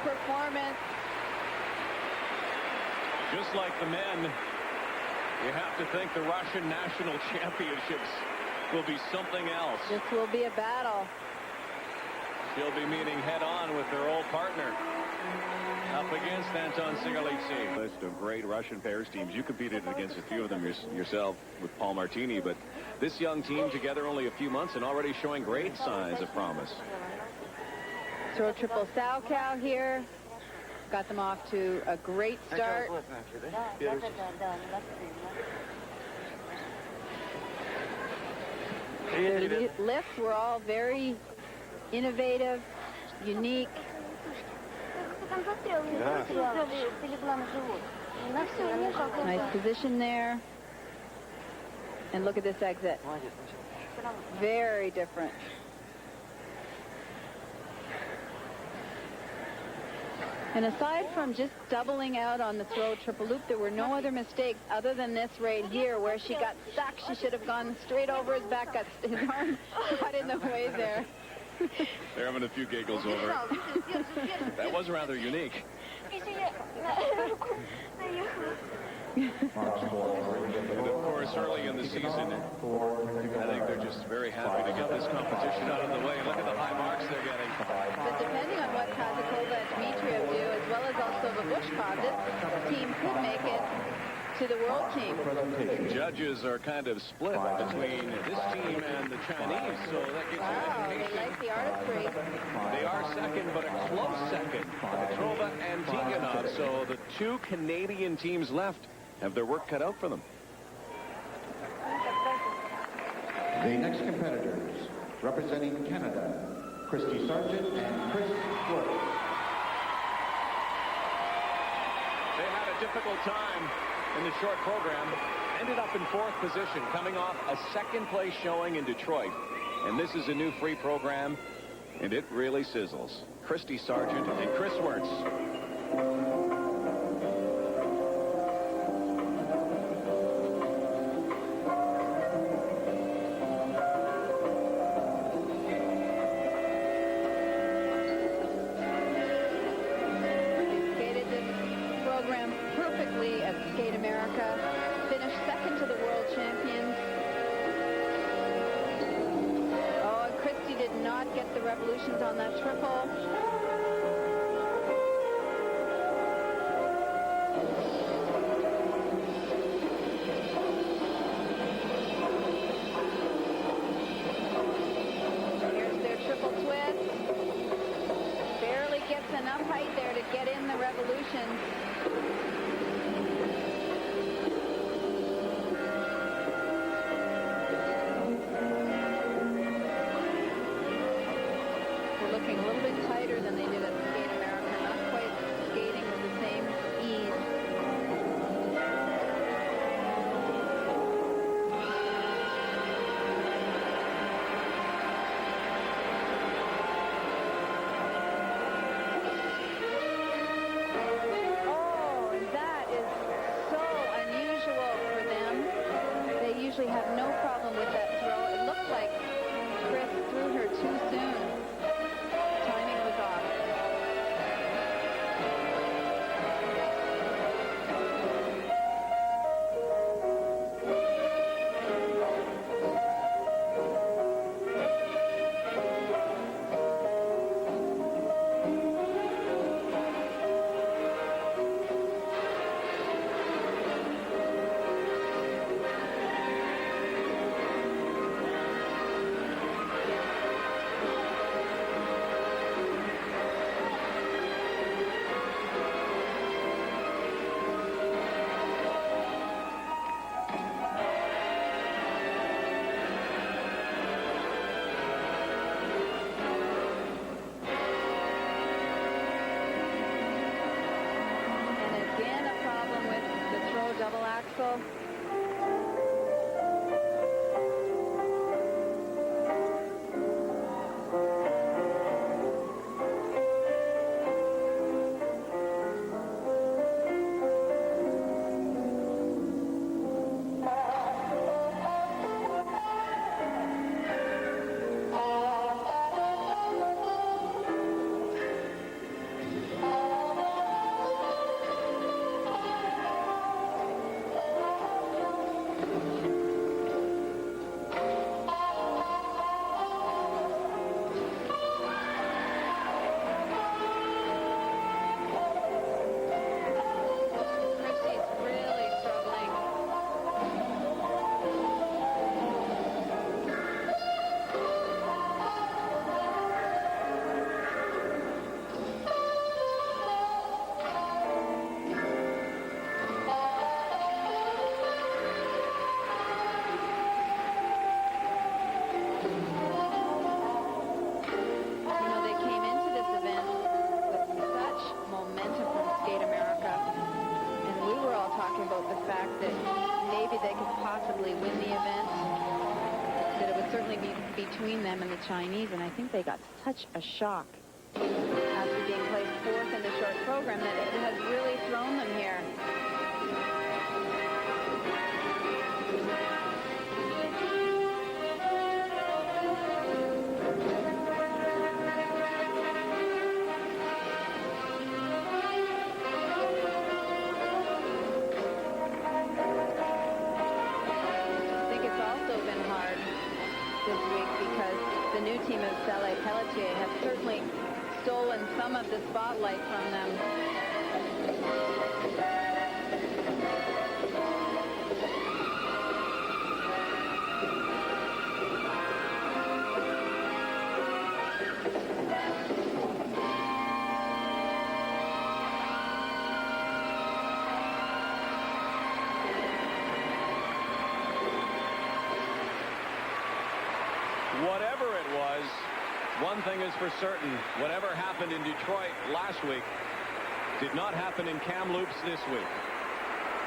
Performance. Just like the men, you have to think the Russian national championships will be something else. This will be a battle. She'll be meeting head-on with their old partner up against Anton Sigalici. List of great Russian pairs teams. You competed against a few of them yourself with Paul Martini, but this young team together only a few months and already showing great signs of promise. Throw triple sow cow here. Got them off to a great start. The lifts were all very innovative, unique. Nice position there. And look at this exit. Very different. And aside from just doubling out on the throw triple loop, there were no other mistakes other than this right here where she got stuck. She should have gone straight over his back. His arm got in the way there. They're having a few giggles over it. That was rather unique. And of course, early in the season, I think they're just very happy to get this competition out of the way. Look at the high marks they're getting. But depending on what Kazakova and Dmitriev do, as well as also Vavushkov, this team could make it to the world team. Judges are kind of split between this team and the Chinese, so that gives you an indication. They like the artistry. They are second, but a close second. Petrova and Tiganov, so the two Canadian teams left have their work cut out for them. The next competitors, representing Canada, Christy Sargent and Chris Worth. They had a difficult time in the short program. Ended up in 4th position, coming off a second-place showing in Detroit. And this is a new free program, and it really sizzles. Christy Sargent and Chris Wirtz. Revolutions on that triple. Here's their triple twist. Barely gets enough height there to get in the revolutions. Looking a little bit tighter than they Drobiazko. Between them and the Chinese, and I think they got such a shock after being placed fourth in the short program that it has really thrown them here. Team of Pellietier have certainly stolen some of the spotlight from them. Whatever it was, one thing is for certain. Whatever happened in Detroit last week did not happen in Kamloops this week.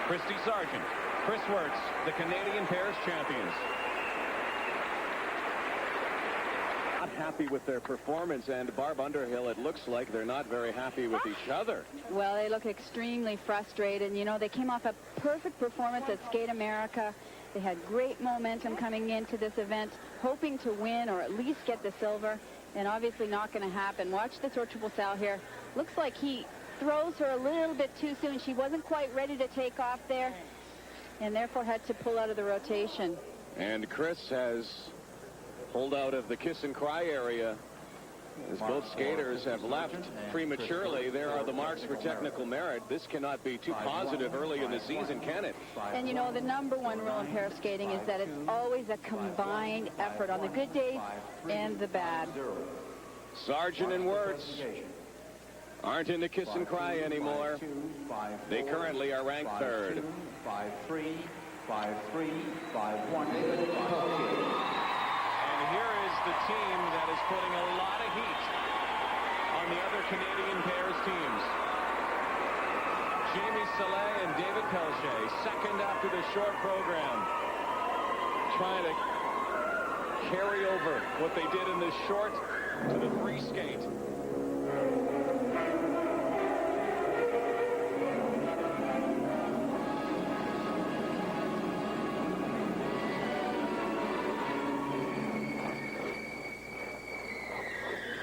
Christy Sargent, Chris Wirtz, the Canadian pairs champions. Not happy with their performance, and Barb Underhill, it looks like they're not very happy with each other. Well, they look extremely frustrated. You know, they came off a perfect performance at Skate America. They had great momentum coming into this event, hoping to win or at least get the silver, and obviously not going to happen. Watch the triple Sal here. Looks like he throws her a little bit too soon. She wasn't quite ready to take off there, and therefore had to pull out of the rotation. And Chris has pulled out of the kiss and cry area as both skaters have left prematurely. There are the marks for technical merit. This cannot be too positive early in the season, can it? And you know, the number one rule in pair skating is that it's always a combined effort on the good days and the bad. Sargent and Wirtz aren't in the kiss and cry anymore. They currently are ranked third. 5-3, 5-3, 5-1. And here is the team that is putting a lot of heat on the other Canadian pairs teams. Jamie Saleh and David Pellietier, second after the short program, trying to carry over what they did in the short to the free skate.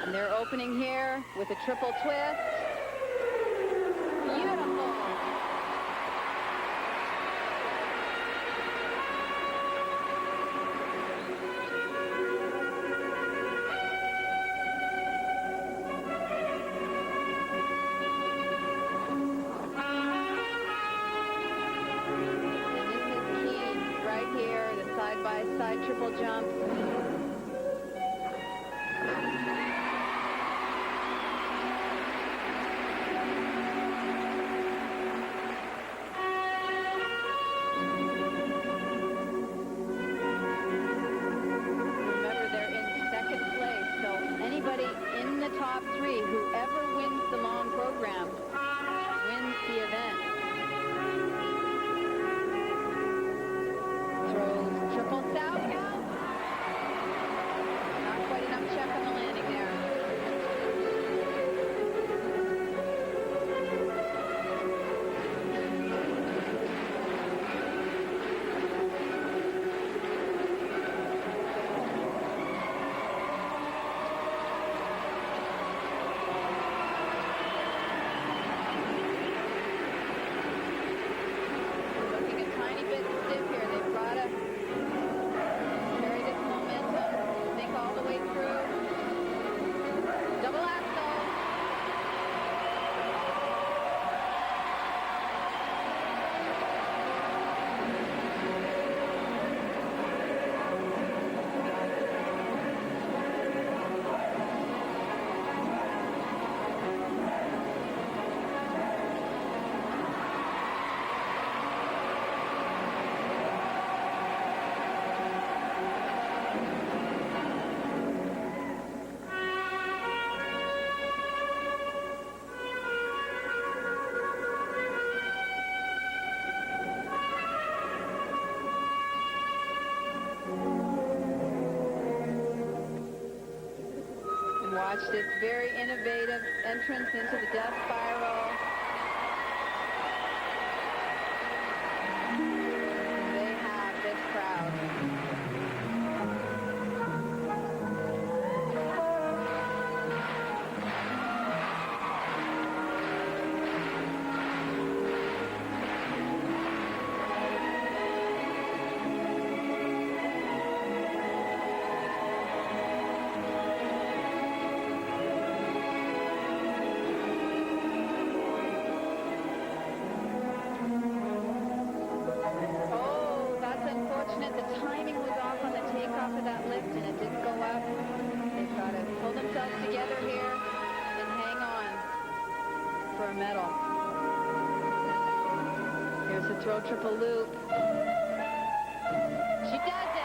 And they're opening here with a triple twist. Beautiful. And this is key right here, the side-by-side triple jump. Whoever wins the long program wins the event. Watch this very innovative entrance into the death spiral. They have this crowd. The timing was off on the takeoff of that lift, and it didn't go up. They've got to pull themselves together here and hang on for a medal. Here's the throw triple loop. She does it.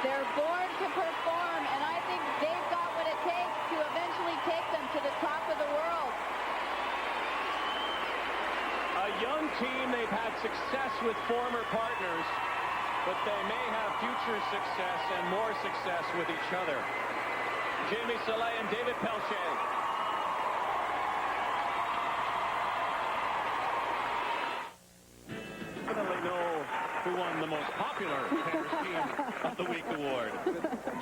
They're born to perform, and I think they've got what it takes to eventually take them to the top of the world. A young team, they've had success with former partners, but they may have future success and more success with each other. Jamie Soleil and David Pellietier. Definitely know who won the most popular pairs team of the week award.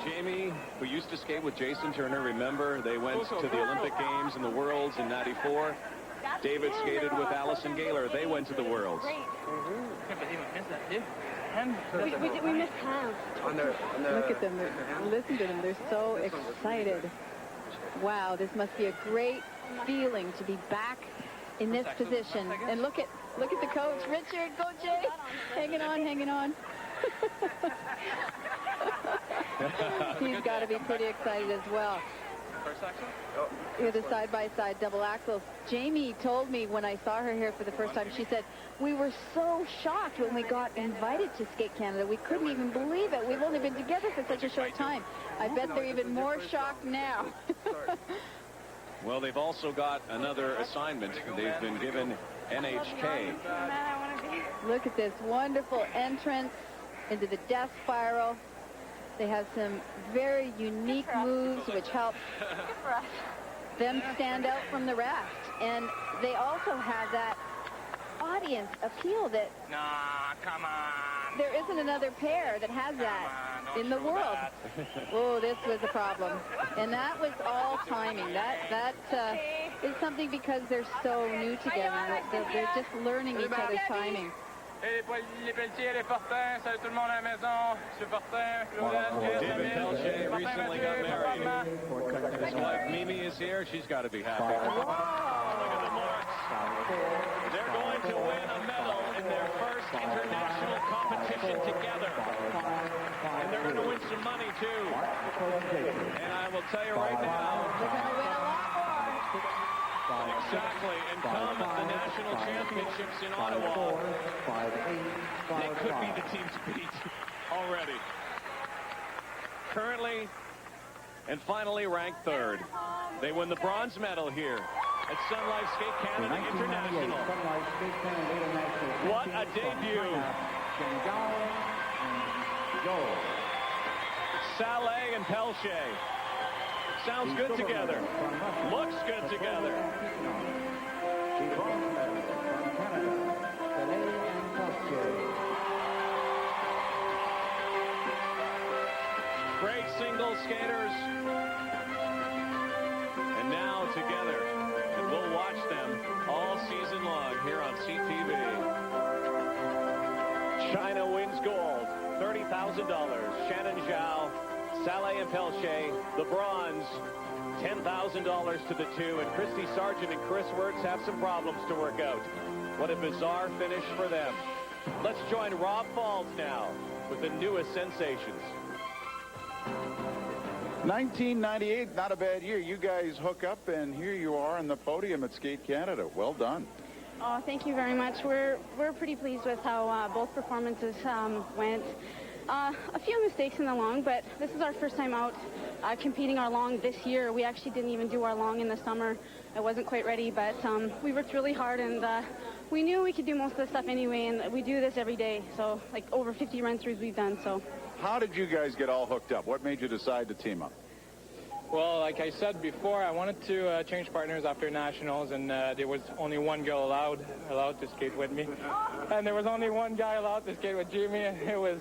Jamie, who used to skate with Jason Turner, remember they went to the Olympic Games and the Worlds in '94. David skated with Allison Gaylor. They went to the Worlds. We missed half. Look at them. Listen to them. They're so excited. Wow, this must be a great feeling to be back in this position. And look at the coach, Richard. Go, Jay. Hanging on. He's got to be pretty excited as well. With the side-by-side double axles. Jamie told me when I saw her here for the first time, she said, we were so shocked when we got invited to Skate Canada. We couldn't even believe it. We've only been together for such a short time. I bet they're even more shocked now. Well, they've also got another assignment. They've been given NHK. Look at this wonderful entrance into the death spiral. They have some very unique moves which help them stand out from the rest. And they also have that audience appeal that there isn't another pair that has that in the world. Oh, this was a problem. And that was all timing. That is something because they're so new together. They're just learning each other's timing. Les Pellietier, les Fortin, salut tout le monde à la maison. Monsieur Fortin, Claudette, David Pellietier recently got married. His wife Mimi is here. She's got to be happy. Look at the marks. They're going to win a medal in their first international competition together. And they're going to win some money, too. And I will tell you right now, they're going to win a lot more. Exactly, and come the national championships in Ottawa, they could be the team to beat already. Currently and finally ranked third. They win the bronze medal here at Sun Life Skate Canada International. Sun Life Skate Canada International. What a debut. Shen, Zhao, and Zhao. Saleh and Pellietier. Sounds good together. Looks good together. The bronze medalist from Canada, Saleh and Pellietier. Great single skaters. And now together. And we'll watch them all season long here on CTV. China wins gold. $30,000. Shen and Zhao. Saleh and Pellietier, the bronze, $10,000 to the two, and Christy Sargent and Chris Wirtz have some problems to work out. What a bizarre finish for them. Let's join Rob Falls now with the newest sensations. 1998, not a bad year. You guys hook up, and here you are on the podium at Skate Canada. Well done. Oh, thank you very much. We're pretty pleased with how both performances went. A few mistakes in the long, but this is our first time out competing our long this year. We actually didn't even do our long in the summer. I wasn't quite ready, but we worked really hard, and we knew we could do most of the stuff anyway, and we do this every day. So, like, over 50 run-throughs we've done, so. How did you guys get all hooked up? What made you decide to team up? Well, like I said before, I wanted to change partners after nationals, and there was only one girl allowed to skate with me. And there was only one guy allowed to skate with Jimmy, and it was,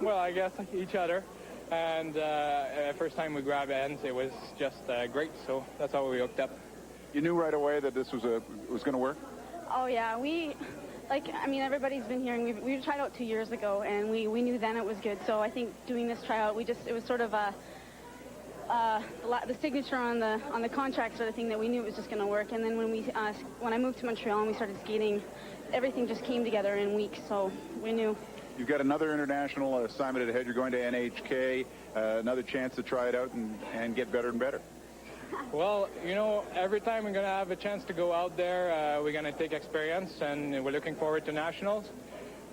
well, I guess each other. And first time we grabbed ends, it was just great, so that's how we hooked up. You knew right away that this was going to work? Oh, yeah, everybody's been here, and we tried out 2 years ago, and we knew then it was good. So I think doing this tryout, it was sort of the signature on the contract sort of thing that we knew it was just going to work. And then when I moved to Montreal and we started skating, everything just came together in weeks, so we knew. You've got another international assignment ahead. You're going to NHK, another chance to try it out and get better and better. Well, you know, every time we're going to have a chance to go out there, we're going to take experience, and we're looking forward to nationals.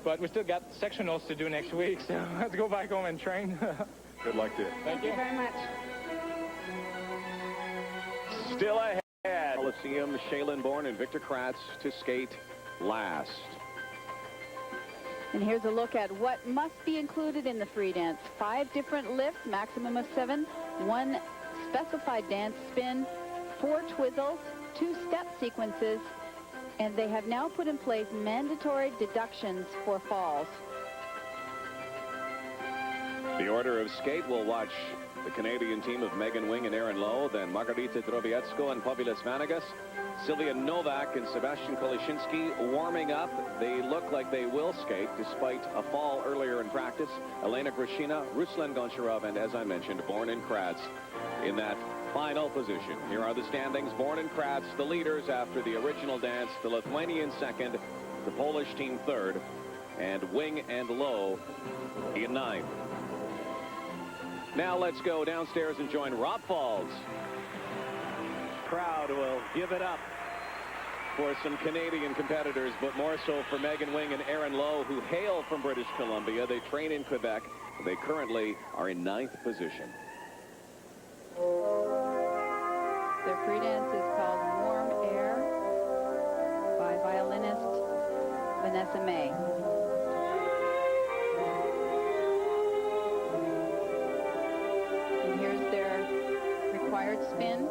But we still got sectionals to do next week, so let's go back home and train. Good luck to you. Thank you very much. Still ahead. Coliseum, Shaylin Bourne and Victor Kratz to skate last. And here's a look at what must be included in the free dance. 5 different lifts, maximum of 7, 1 specified dance spin, 4 twizzles, 2 step sequences, and they have now put in place mandatory deductions for falls. The order of skate, we'll watch the Canadian team of Megan Wing and Aaron Lowe, then Margarita Drobiazko and Povilas Vanagas, Sylvia Novak and Sebastian Kolishinsky warming up. They look like they will skate despite a fall earlier in practice. Elena Grishina, Ruslan Goncharov, and as I mentioned, Bourne and Kratz in that final position. Here are the standings. Bourne and Kratz, the leaders after the original dance. The Lithuanian second, the Polish team third, and Wing and Lowe in ninth. Now let's go downstairs and join Rob Falls. Crowd will give it up for some Canadian competitors, but more so for Megan Wing and Aaron Lowe, who hail from British Columbia. They train in Quebec. They currently are in 9th position. Their free dance is called Warm Air by violinist Vanessa May. And here's their required spin.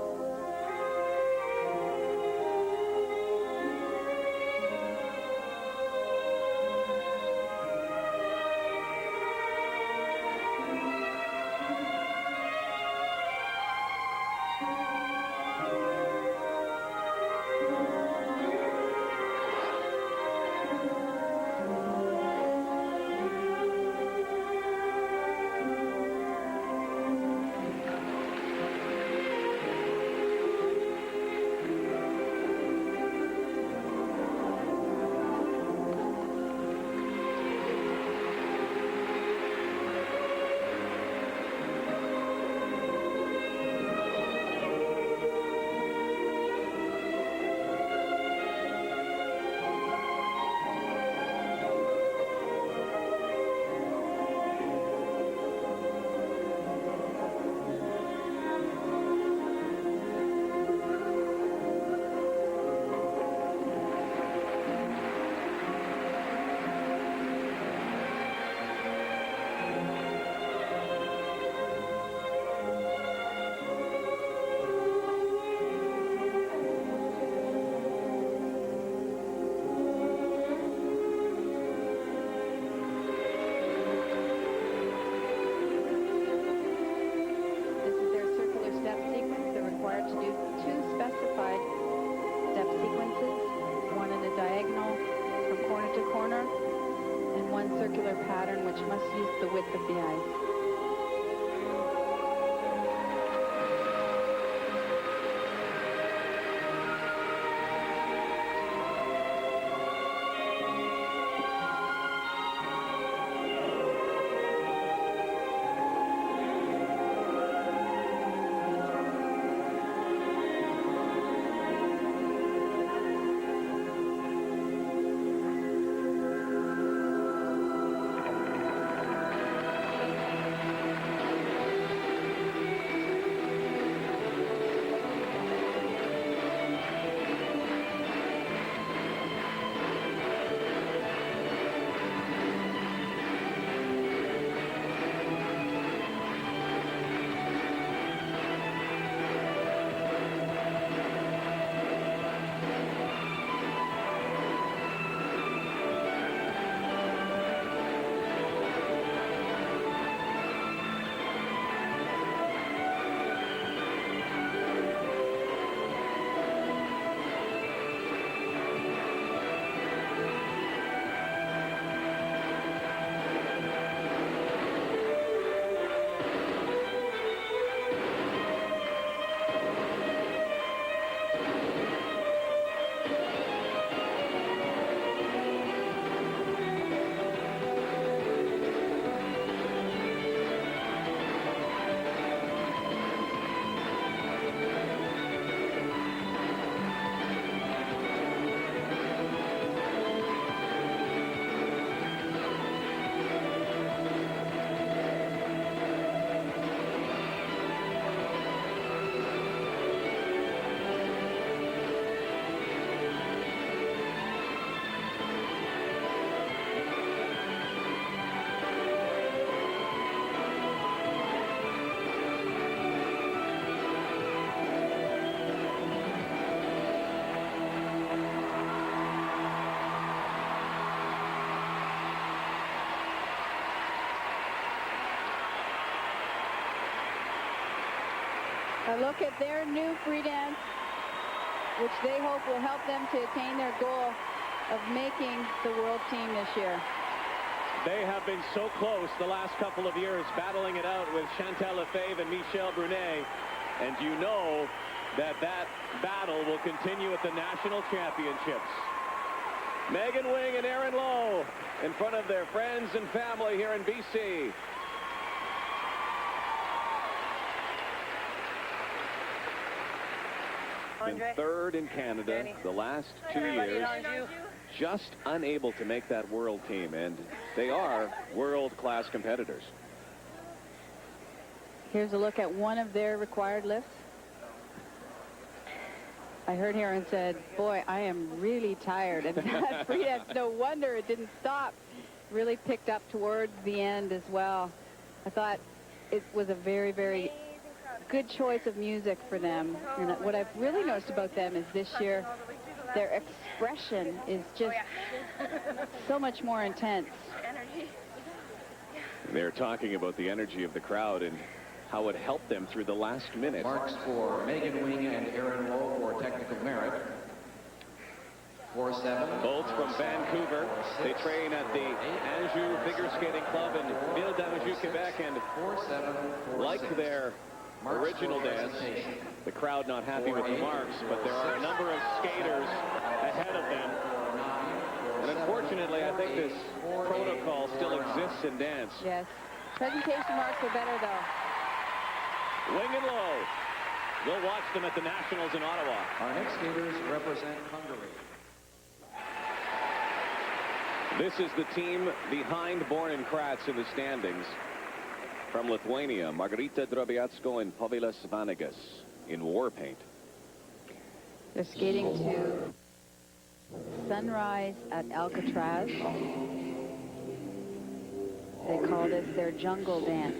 width of the ice. A look at their new free dance, which they hope will help them to attain their goal of making the world team this year. They have been so close the last couple of years, battling it out with Chantal Lefebvre and Michel Brunet. And you know that that battle will continue at the national championships. Megan Wing and Aaron Lowe in front of their friends and family here in BC. Been third in Canada the last 2 years, just unable to make that world team, and they are world-class competitors. Here's a look at one of their required lifts. I heard Aaron said, boy, I am really tired. And that free dance, no wonder it didn't stop. Really picked up towards the end as well. I thought it was a very, very good choice of music for them. And what I've really noticed about them is this year, their expression is just so much more intense. They're talking about the energy of the crowd and how it helped them through the last minute. Marks for Megan Wing and Aaron Lowe for technical merit. 4-7. Both from Vancouver. They train at the Anjou Figure Skating Club in Ville d'Anjou, Quebec, and like their original dance, the crowd not happy with the marks, but there are a number of skaters ahead of them. And unfortunately, I think this protocol still exists in dance. Yes. Presentation marks are better, though. Wing and Low. We'll watch them at the Nationals in Ottawa. Our next skaters represent Hungary. This is the team behind Born and Kratz in the standings. From Lithuania, Margarita Drobiazko and Povilas Vanagas in war paint. They're skating to Sunrise at Alcatraz. They call this their jungle dance.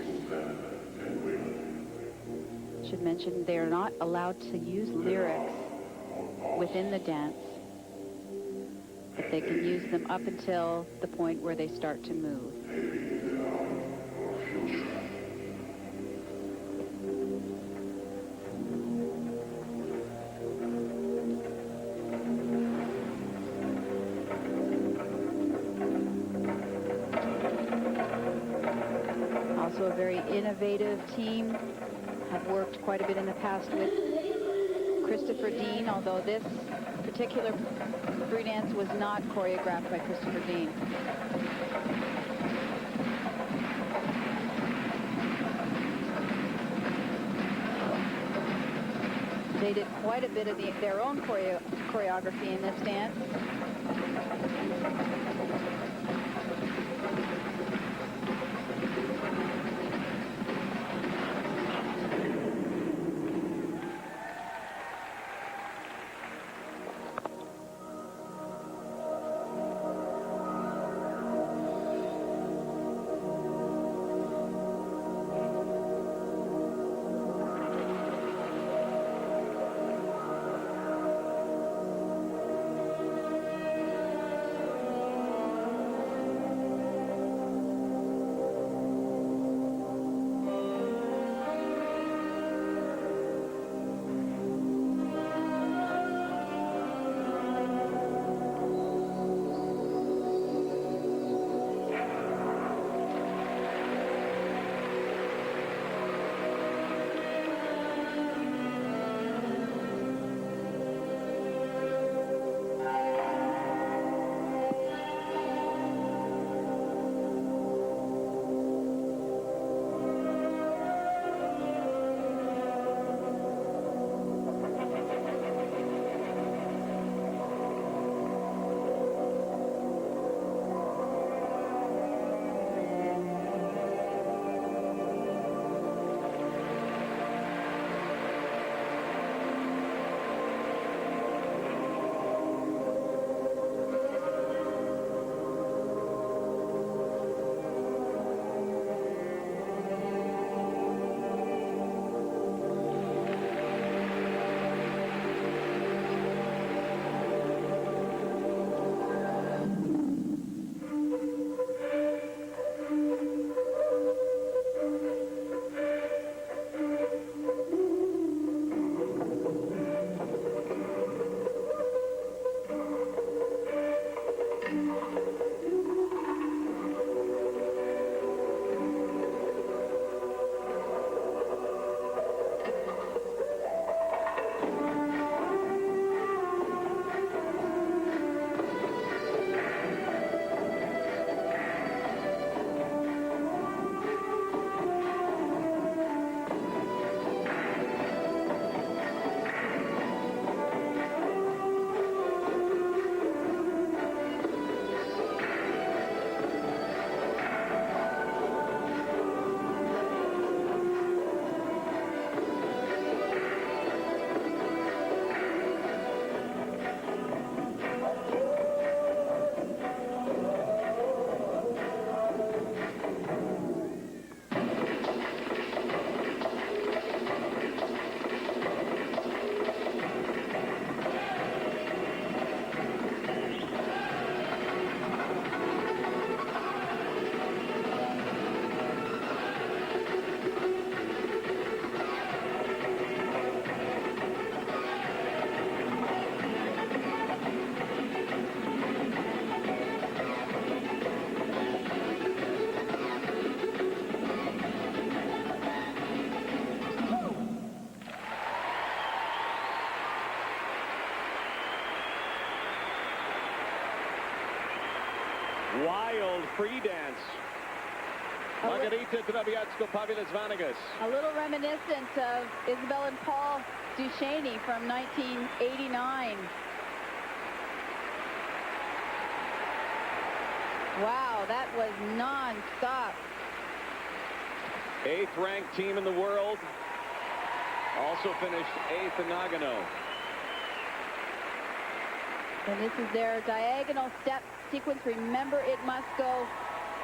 Should mention they are not allowed to use lyrics within the dance, but they can use them up until the point where they start to move. also a very innovative team. Have worked quite a bit in the past with Christopher Dean, although this particular free dance was not choreographed by Christopher Dean. They did quite a bit of their own choreography in this dance. Wild free dance. Margarita Drobiazko, Pavilas Vanagas. A little reminiscent of Isabel and Paul Duchesne from 1989. Wow, that was non-stop. 8th ranked team in the world. Also finished 8th in Nagano. And this is their diagonal step sequence. Remember, it must go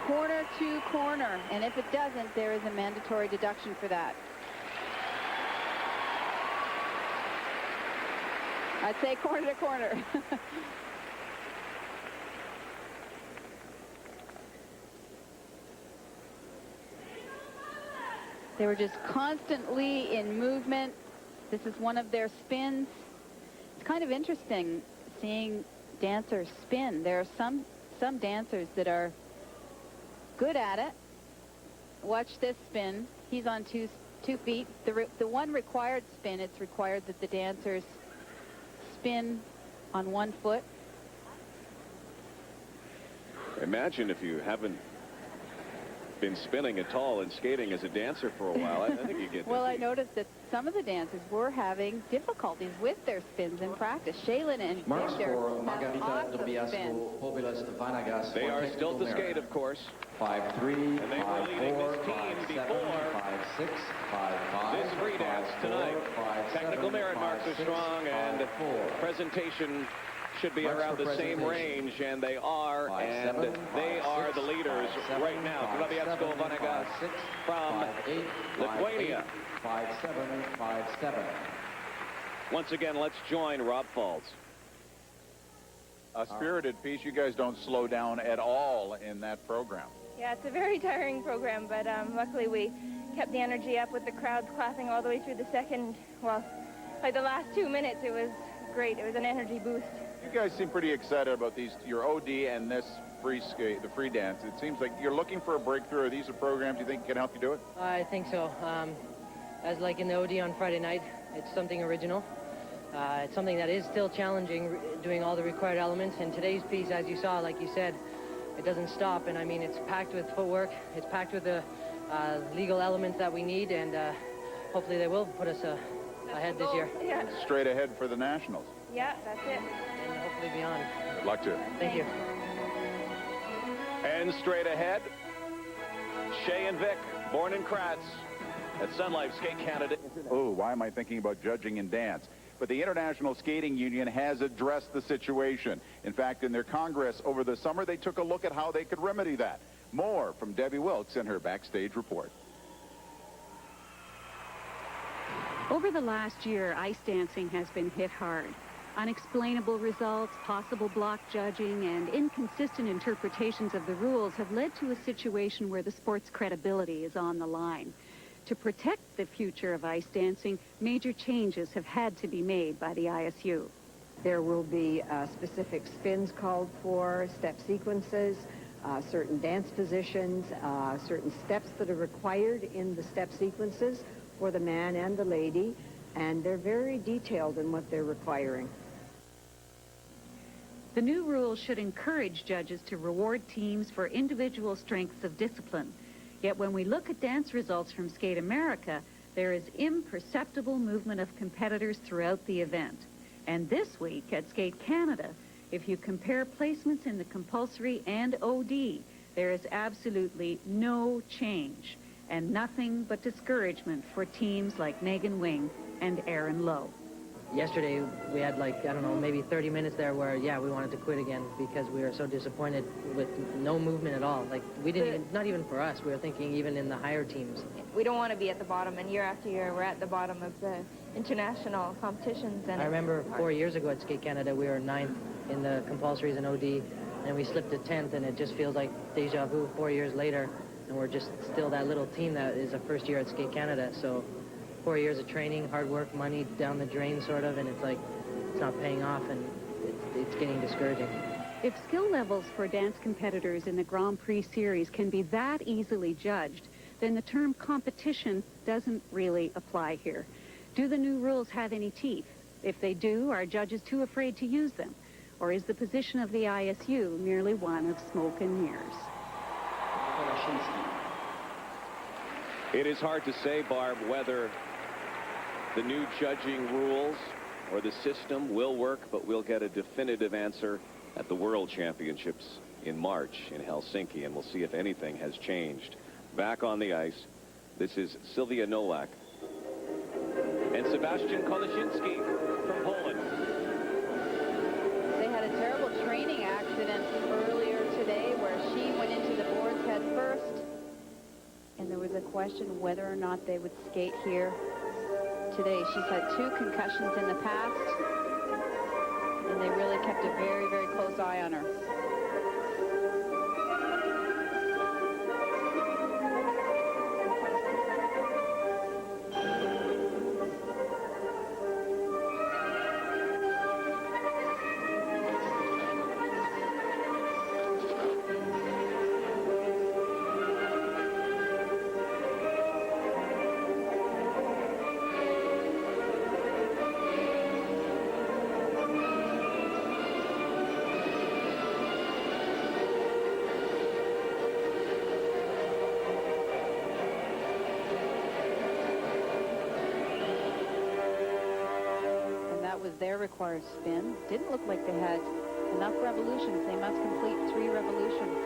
corner to corner. And if it doesn't, there is a mandatory deduction for that. I'd say corner to corner. They were just constantly in movement. This is one of their spins. It's kind of interesting seeing dancers spin. There are some dancers that are good at it, Watch this spin. He's on two feet. The one required spin, it's required that the dancers spin on one foot. Imagine if you haven't been spinning at all and skating as a dancer for a while. I think you get Well, I noticed that some of the dancers were having difficulties with their spins in practice. Shaylin and Marks Victor for have Margarita awesome spins. Drobiazko, Populous Vanagas. They are still to skate, of course. 5-3, And they were leading this team before 5-6, 5-5. this free dance tonight. Technical merit marks are strong, and presentation should be around the same range, and they are, and they are the leaders right now. Drobiazko, Vanagas from Lithuania. 5-7, 5-7. Once again, let's join Rob Falls. A spirited piece. You guys don't slow down at all in that program. Yeah, it's a very tiring program, but luckily we kept the energy up with the crowds clapping all the way through the second. Well, like the last 2 minutes, it was great. It was an energy boost. You guys seem pretty excited about your OD and this free skate, the free dance. It seems like you're looking for a breakthrough. Are these the programs you think can help you do it? I think so. As like in the OD on Friday night, it's something original. It's something that is still challenging, doing all the required elements. And today's piece, as you saw, like you said, it doesn't stop. And I mean, it's packed with footwork. It's packed with the legal elements that we need. And hopefully they will put us ahead this year. Yeah. Straight ahead for the Nationals. Yeah, that's it. And hopefully beyond. Good luck to you. Thank you. And straight ahead, Shay and Vic, born in Kratz, at Sun Life Skate Canada. Oh, why am I thinking about judging in dance? But the International Skating Union has addressed the situation. In fact, in their Congress over the summer, they took a look at how they could remedy that. More from Debbie Wilkes in her backstage report. Over the last year, ice dancing has been hit hard. Unexplainable results, possible block judging, and inconsistent interpretations of the rules have led to a situation where the sport's credibility is on the line. To protect the future of ice dancing, major changes have had to be made by the ISU. There will be specific spins called for, step sequences, certain dance positions, certain steps that are required in the step sequences for the man and the lady, and they're very detailed in what they're requiring. The new rules should encourage judges to reward teams for individual strengths of discipline. Yet when we look at dance results from Skate America, there is imperceptible movement of competitors throughout the event. And this week at Skate Canada, if you compare placements in the compulsory and OD, there is absolutely no change and nothing but discouragement for teams like Megan Wing and Aaron Lowe. Yesterday, we had like, I don't know, maybe 30 minutes there where, yeah, we wanted to quit again because we were so disappointed with no movement at all. Like, we didn't even, not even for us, we were thinking even in the higher teams. We don't want to be at the bottom, and year after year, we're at the bottom of the international competitions. And I remember 4 years ago at Skate Canada, we were 9th in the compulsories and OD, and we slipped to 10th, and it just feels like deja vu 4 years later, and we're just still that little team that is a first year at Skate Canada, so 4 years of training, hard work, money down the drain, sort of, and it's like, it's not paying off, and it's getting discouraging. If skill levels for dance competitors in the Grand Prix series can be that easily judged, then the term competition doesn't really apply here. Do the new rules have any teeth? If they do, are judges too afraid to use them? Or is the position of the ISU merely one of smoke and mirrors? It is hard to say, Barb, whether the new judging rules or the system will work, but we'll get a definitive answer at the World Championships in March in Helsinki, and we'll see if anything has changed. Back on the ice, this is Sylwia Nowak and Sebastian Koleszyński from Poland. They had a terrible training accident earlier today where she went into the boards head first, and there was a question whether or not they would skate here today. She's had 2 concussions in the past, and they really kept a very, very close eye on her. of their required spin. Didn't look like they had enough revolutions. They must complete 3 revolutions.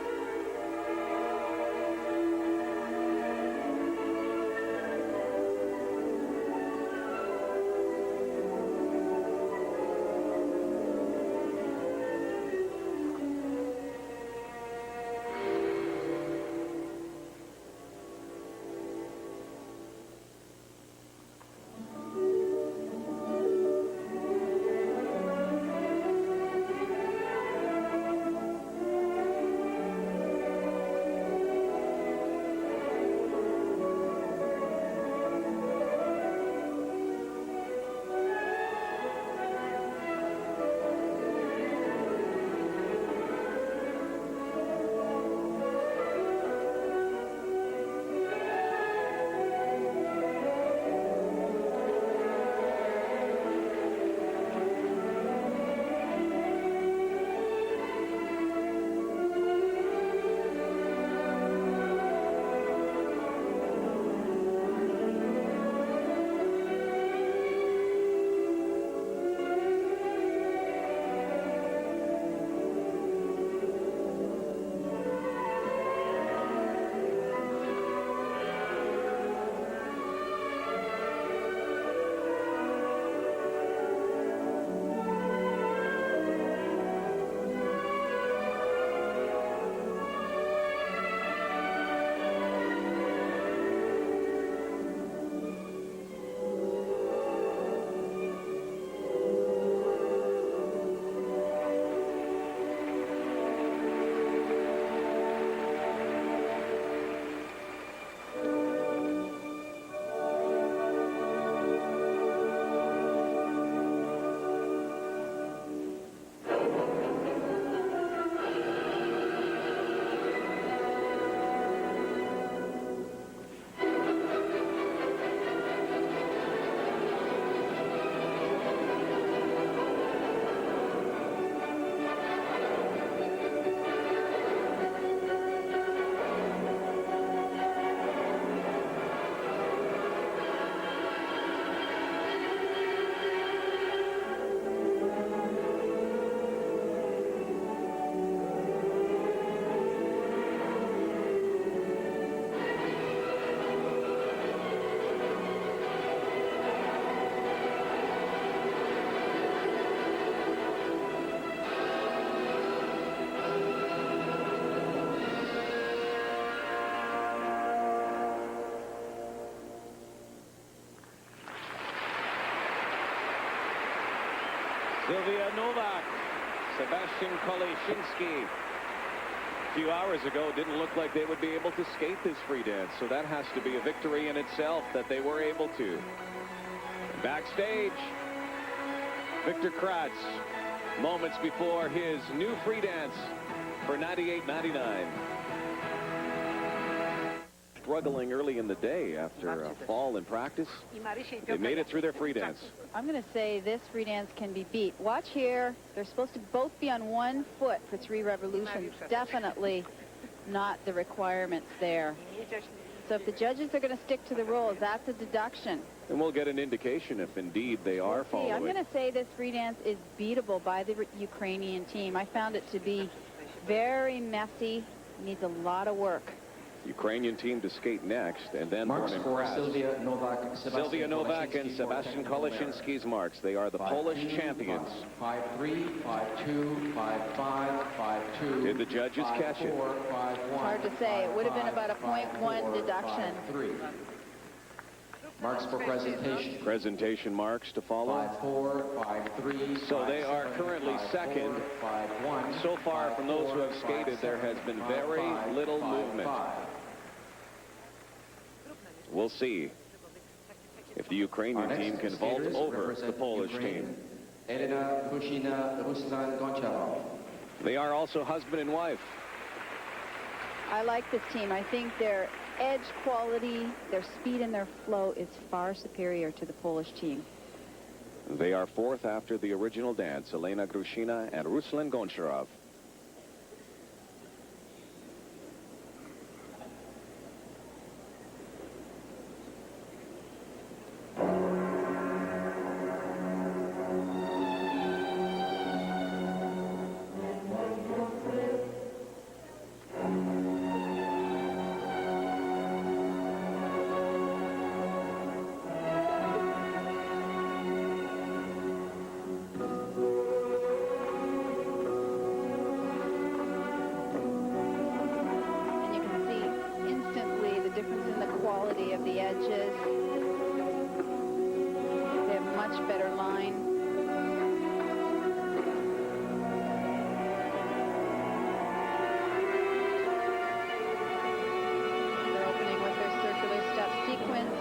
Sylvia Novak, Sebastian Koleshinsky. A few hours ago, didn't look like they would be able to skate this free dance, so that has to be a victory in itself that they were able to. Backstage, Victor Kratz, moments before his new free dance for 98-99. Struggling early in the day after a fall in practice. They made it through their free dance. I'm going to say this free dance can be beat. Watch here. They're supposed to both be on one foot for 3 revolutions. Definitely not the requirements there. So if the judges are going to stick to the rules, that's a deduction. And we'll get an indication if indeed they are following. I'm going to say this free dance is beatable by the Ukrainian team. I found it to be very messy, needs a lot of work. Ukrainian team to skate next, and then marks for Sylvia Novak, and Sebastian Koleshinsky's marks. They are the Polish champions. 5-3, 5-2, 5-5, 5-2. Did the judges catch it? It's hard to say. It would have been about a 0.1 deduction. 5-3. Marks for presentation. Presentation marks to follow. 5-4, 5-3. So they are currently second. 5-1. So far from those who have skated, there has been very little movement. We'll see if the Ukrainian team can vault over the Polish team. They are also husband and wife. I like this team. I think their edge quality, their speed and their flow is far superior to the Polish team. They are fourth after the original dance, Elena Grushina and Ruslan Goncharov. inches. They have much better line. They're opening with their circular step sequence.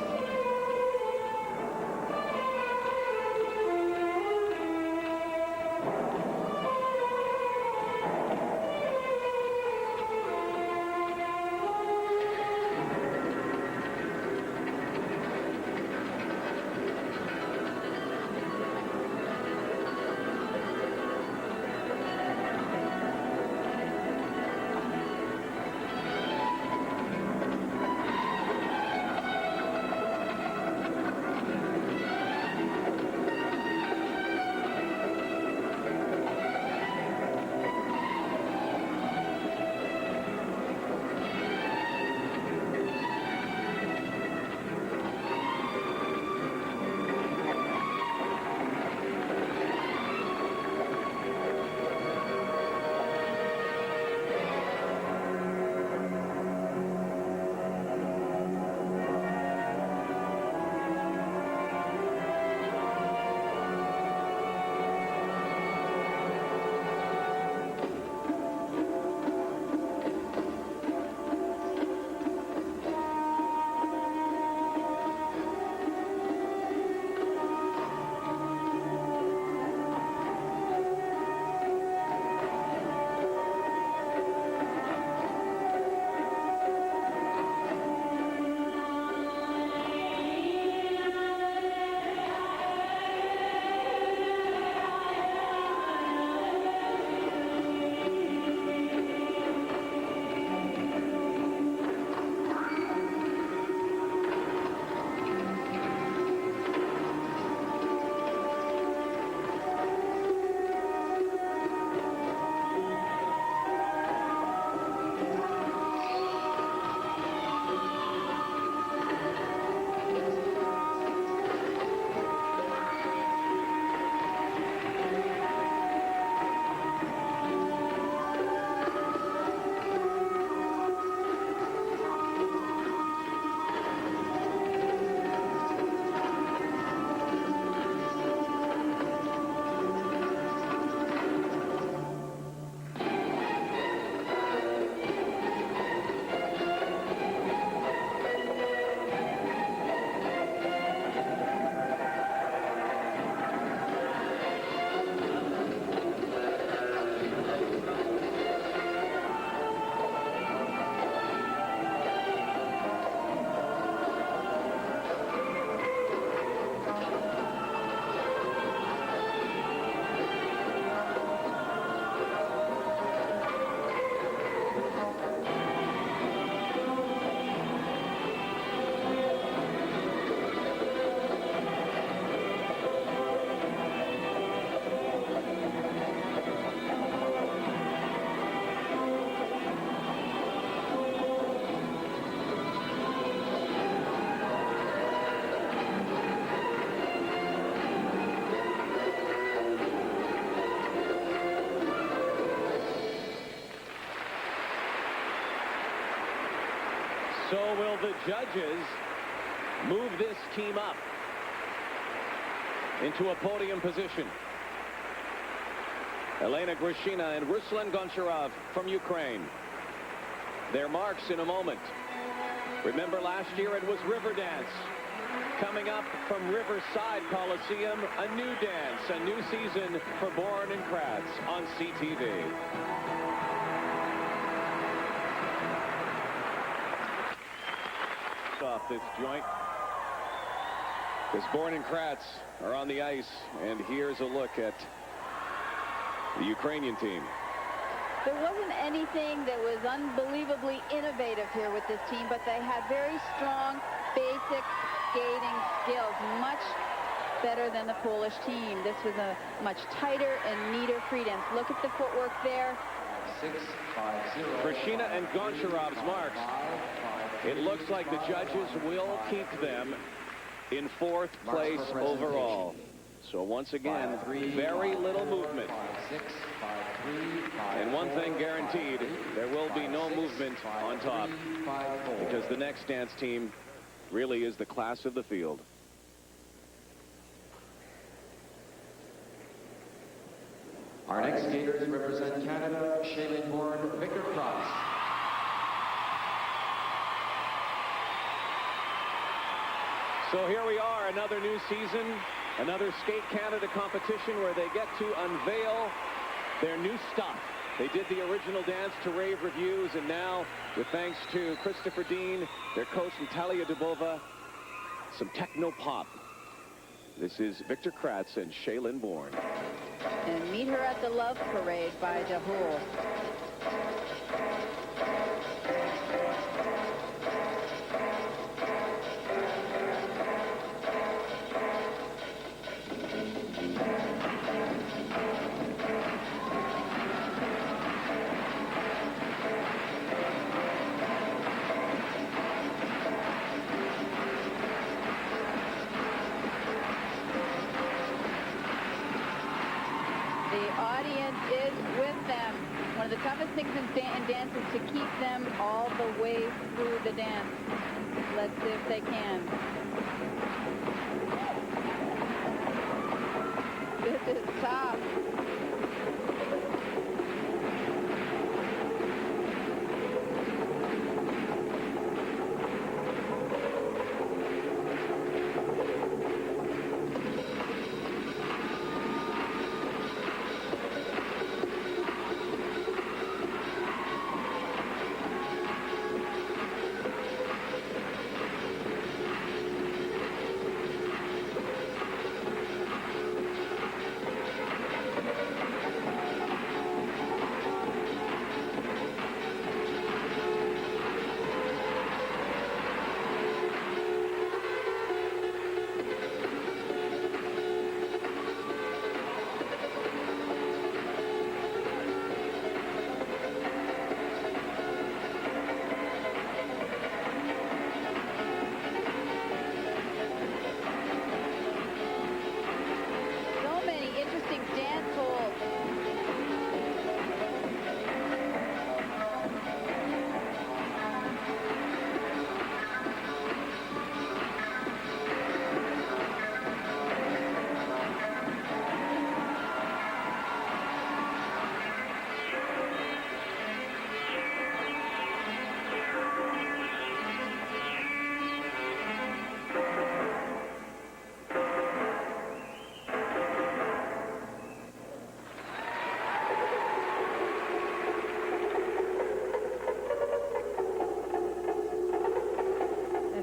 So will the judges move this team up into a podium position? Elena Grishina and Ruslan Goncharov from Ukraine. Their marks in a moment. Remember last year it was River Dance. Coming up from Riverside Coliseum, a new dance, a new season for Bourne and Kratz on CTV. Off this joint. As Bourne and Kratz are on the ice, and here's a look at the Ukrainian team. There wasn't anything that was unbelievably innovative here with this team, but they had very strong, basic skating skills, much better than the Polish team. This was a much tighter and neater free dance. Look at the footwork there. 6-5-0. Grishina and Goncharov's marks. It looks like the judges will keep them in fourth place overall. So once again, very little movement. And one thing guaranteed, there will be no movement on top, because the next dance team really is the class of the field. Our next skaters represent Canada, Shen, Victor Cross. So here we are, another new season, another Skate Canada competition where they get to unveil their new stuff. They did the original dance to rave reviews, and now, with thanks to Christopher Dean, their coach Natalia Dubova, some techno pop. This is Victor Kratz and Shaylin Bourne. And meet her at the Love Parade by Dahul. Is with them. One of the toughest things in dance is to keep them all the way through the dance. Let's see if they can. This is tough.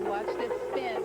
Watch this spin.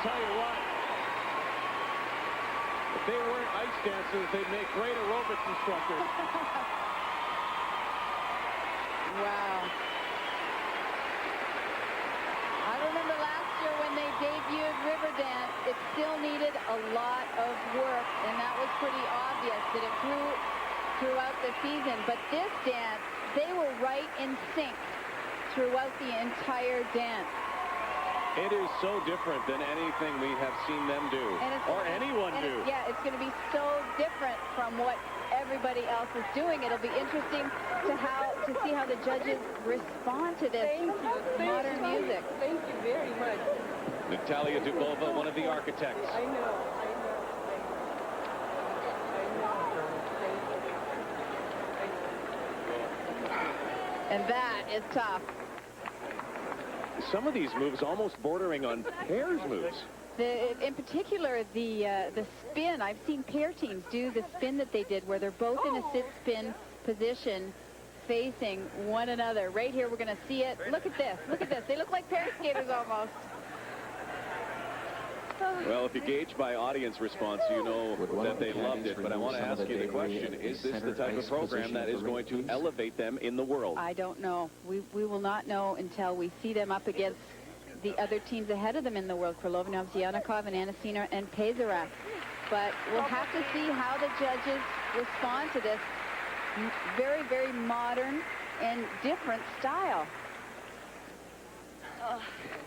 Tell you what, the they weren't ice dancers, they'd make great aerobics instructors. Wow. I remember last year when they debuted Riverdance, it still needed a lot of work, and that was pretty obvious that it grew throughout the season. But this dance, they were right in sync throughout the entire dance. It is so different than anything we have seen them do, or anyone do. Yeah, it's going to be so different from what everybody else is doing. It'll be interesting to see how the judges respond to this modern music. Thank you very much. Natalia Dubova, one of the architects. I know. And that is tough. Some of these moves almost bordering on pairs moves. In particular, the spin. I've seen pair teams do the spin that they did where they're both in a sit-spin position facing one another. Right here, we're going to see it. Look at this. Look at this. They look like pair skaters almost. Well, if you gauge by audience response, you know that they loved it. But I want to ask you the question, is this the type of program that is going to elevate them in the world? I don't know. We will not know until we see them up against the other teams ahead of them in the world, Krylova, Novzianikov, and Anasina and Pezarak. But we'll have to see how the judges respond to this very, very modern and different style.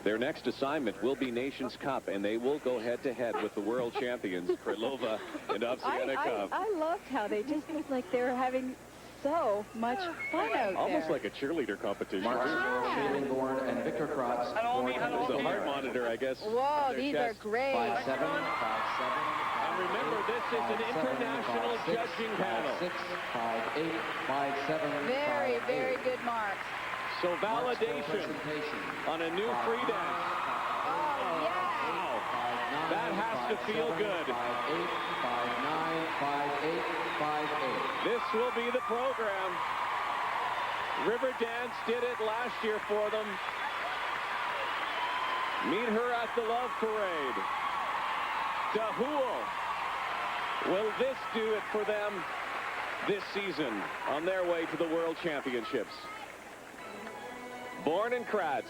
Their next assignment will be Nations Cup, and they will go head-to-head with the world champions, Krylova and Ovsianikov. I loved how they just looked like they were having so much fun out Almost there. like a cheerleader competition. Shailene Bourne and Victor Krotz. There's a heart monitor, I guess. Whoa, these are great. 5'7", 5'7". And remember, this is an international judging panel. 5'6", 5'8", 5'7", Very, very good marks. So validation on a new free dance. Oh, yeah. Wow. That has to feel good. 5'8", 5'9", 5'8", 5'8". This will be the program. Riverdance did it last year for them. Meet her at the Love Parade. Dahul. Will this do it for them this season on their way to the World Championships? Bourne and Kratz.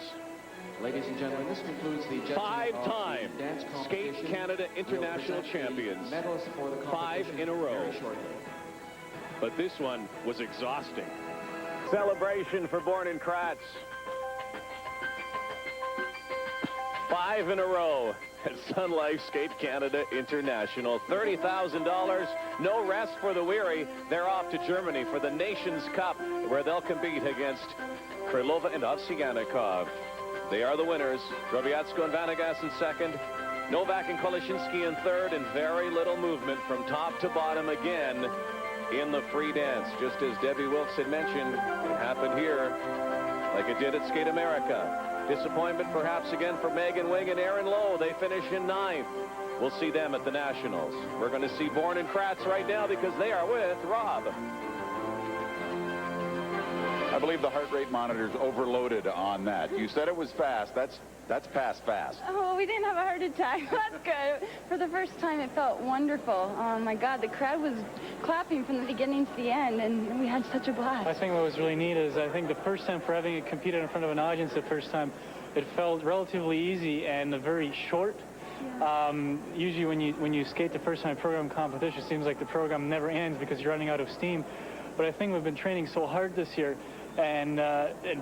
Ladies and gentlemen, this concludes the judging Five-time of the dance Skate competition. Canada International We'll present the champions. medalists for the 5 competition in a row. very shortly. But this one was exhausting. Celebration for Bourne and Kratz. 5 in a row at Sun Life Skate Canada International. $30,000, no rest for the weary. They're off to Germany for the Nations Cup, where they'll compete against Krylova and Ovsianikov. They are the winners. Drobiazko and Vanagas in second. Novak and Koleshinsky in third, and very little movement from top to bottom again in the free dance. Just as Debbie Wilkes had mentioned, it happened here like it did at Skate America. Disappointment perhaps again for Megan Wing and Aaron Lowe. They finish in 9th. We'll see them at the Nationals. We're going to see Bourne and Kratz right now because they are with Rob. I believe the heart rate monitor's overloaded on that. You said it was fast. That's past fast. Oh, we didn't have a heart attack. That's good. For the first time, it felt wonderful. Oh, my God, the crowd was clapping from the beginning to the end, and we had such a blast. I think what was really neat is I think the first time for having it competed in front of an audience the first time, it felt relatively easy and very short. Yeah. Usually when you skate the first time program competition, it seems like the program never ends because you're running out of steam. But I think we've been training so hard this year. And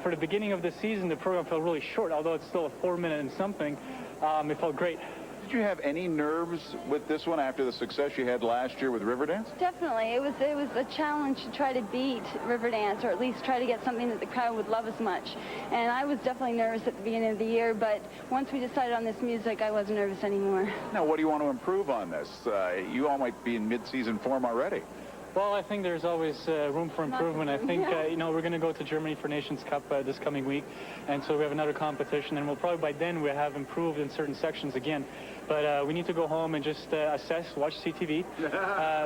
for the beginning of the season, the program felt really short, although it's still a 4-minute and something. It felt great. Did you have any nerves with this one after the success you had last year with Riverdance? Definitely. It was a challenge to try to beat Riverdance, or at least try to get something that the crowd would love as much. And I was definitely nervous at the beginning of the year, but once we decided on this music, I wasn't nervous anymore. Now, what do you want to improve on this? You all might be in mid-season form already. Well, I think there's always room for improvement. I think, we're going to go to Germany for Nations Cup this coming week, and so we have another competition, and we'll probably by then we'll have improved in certain sections again. But we need to go home and just assess, watch CTV,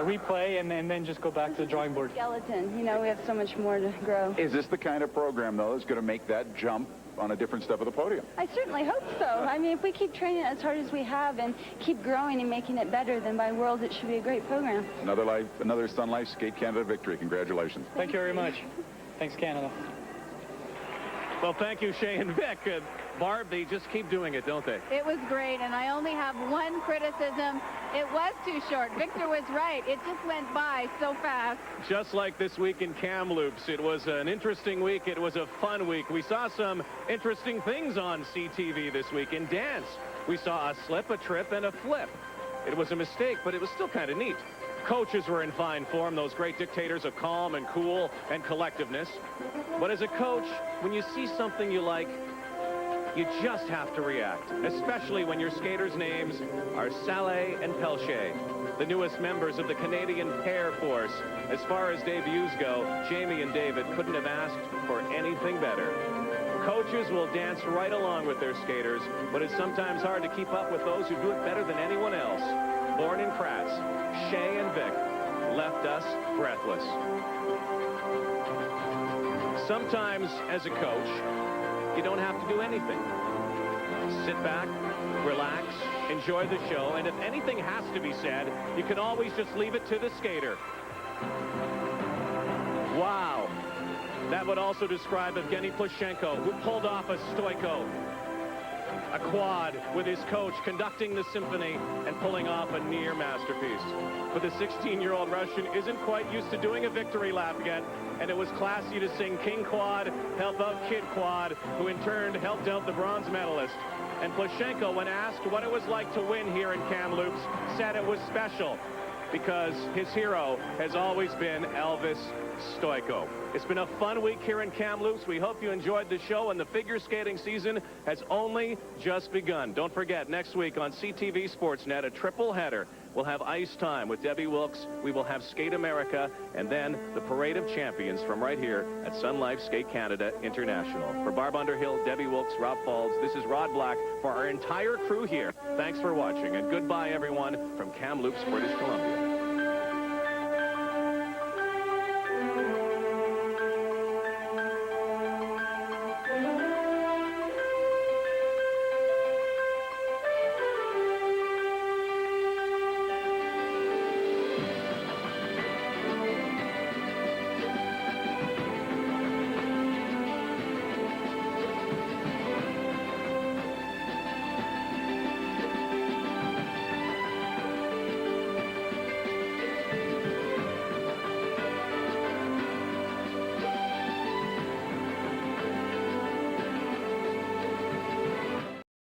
replay, and then just go back to the drawing board. Skeleton, we have so much more to grow. Is this the kind of program, though, that's going to make that jump on a different step of the podium. I certainly hope so. I mean, if we keep training as hard as we have and keep growing and making it better, then by Worlds it should be a great program. Another Sun Life Skate Canada victory. Congratulations. Thank you very much. Thanks, Canada. Well, thank you, Shay and Vic. Barb, they just keep doing it, don't they? It was great, and I only have one criticism. It was too short. Victor was right. It just went by so fast. Just like this week in Kamloops, it was an interesting week. It was a fun week. We saw some interesting things on CTV this week. In dance, we saw a slip, a trip, and a flip. It was a mistake, but it was still kind of neat. Coaches were in fine form, those great dictators of calm and cool and collectiveness. But as a coach, when you see something you like, you just have to react, especially when your skaters' names are Saleh and Pellietier, the newest members of the Canadian pair force. As far as debuts go, Jamie and David couldn't have asked for anything better. Coaches will dance right along with their skaters, but it's sometimes hard to keep up with those who do it better than anyone else. Born in Kratz, Shay and Vic left us breathless. Sometimes, as a coach, you don't have to do anything. Sit back, relax, enjoy the show, and if anything has to be said, you can always just leave it to the skater. Wow. That would also describe Evgeny Plushenko, who pulled off a stoiko, a quad, with his coach conducting the symphony and pulling off a near masterpiece. But the 16-year-old Russian isn't quite used to doing a victory lap yet, and it was classy to sing King Quad, help out Kid Quad, who in turn helped out the bronze medalist. And Plushenko, when asked what it was like to win here in Kamloops, said it was special because his hero has always been Elvis Stoiko. It's been a fun week here in Kamloops. We hope you enjoyed the show, and the figure skating season has only just begun. Don't forget, next week on CTV Sportsnet, a triple header. We'll have Ice Time with Debbie Wilkes. We will have Skate America, and then the Parade of Champions from right here at Sun Life Skate Canada International. For Barb Underhill, Debbie Wilkes, Rob Falls, this is Rod Black for our entire crew here. Thanks for watching, and goodbye, everyone, from Kamloops, British Columbia.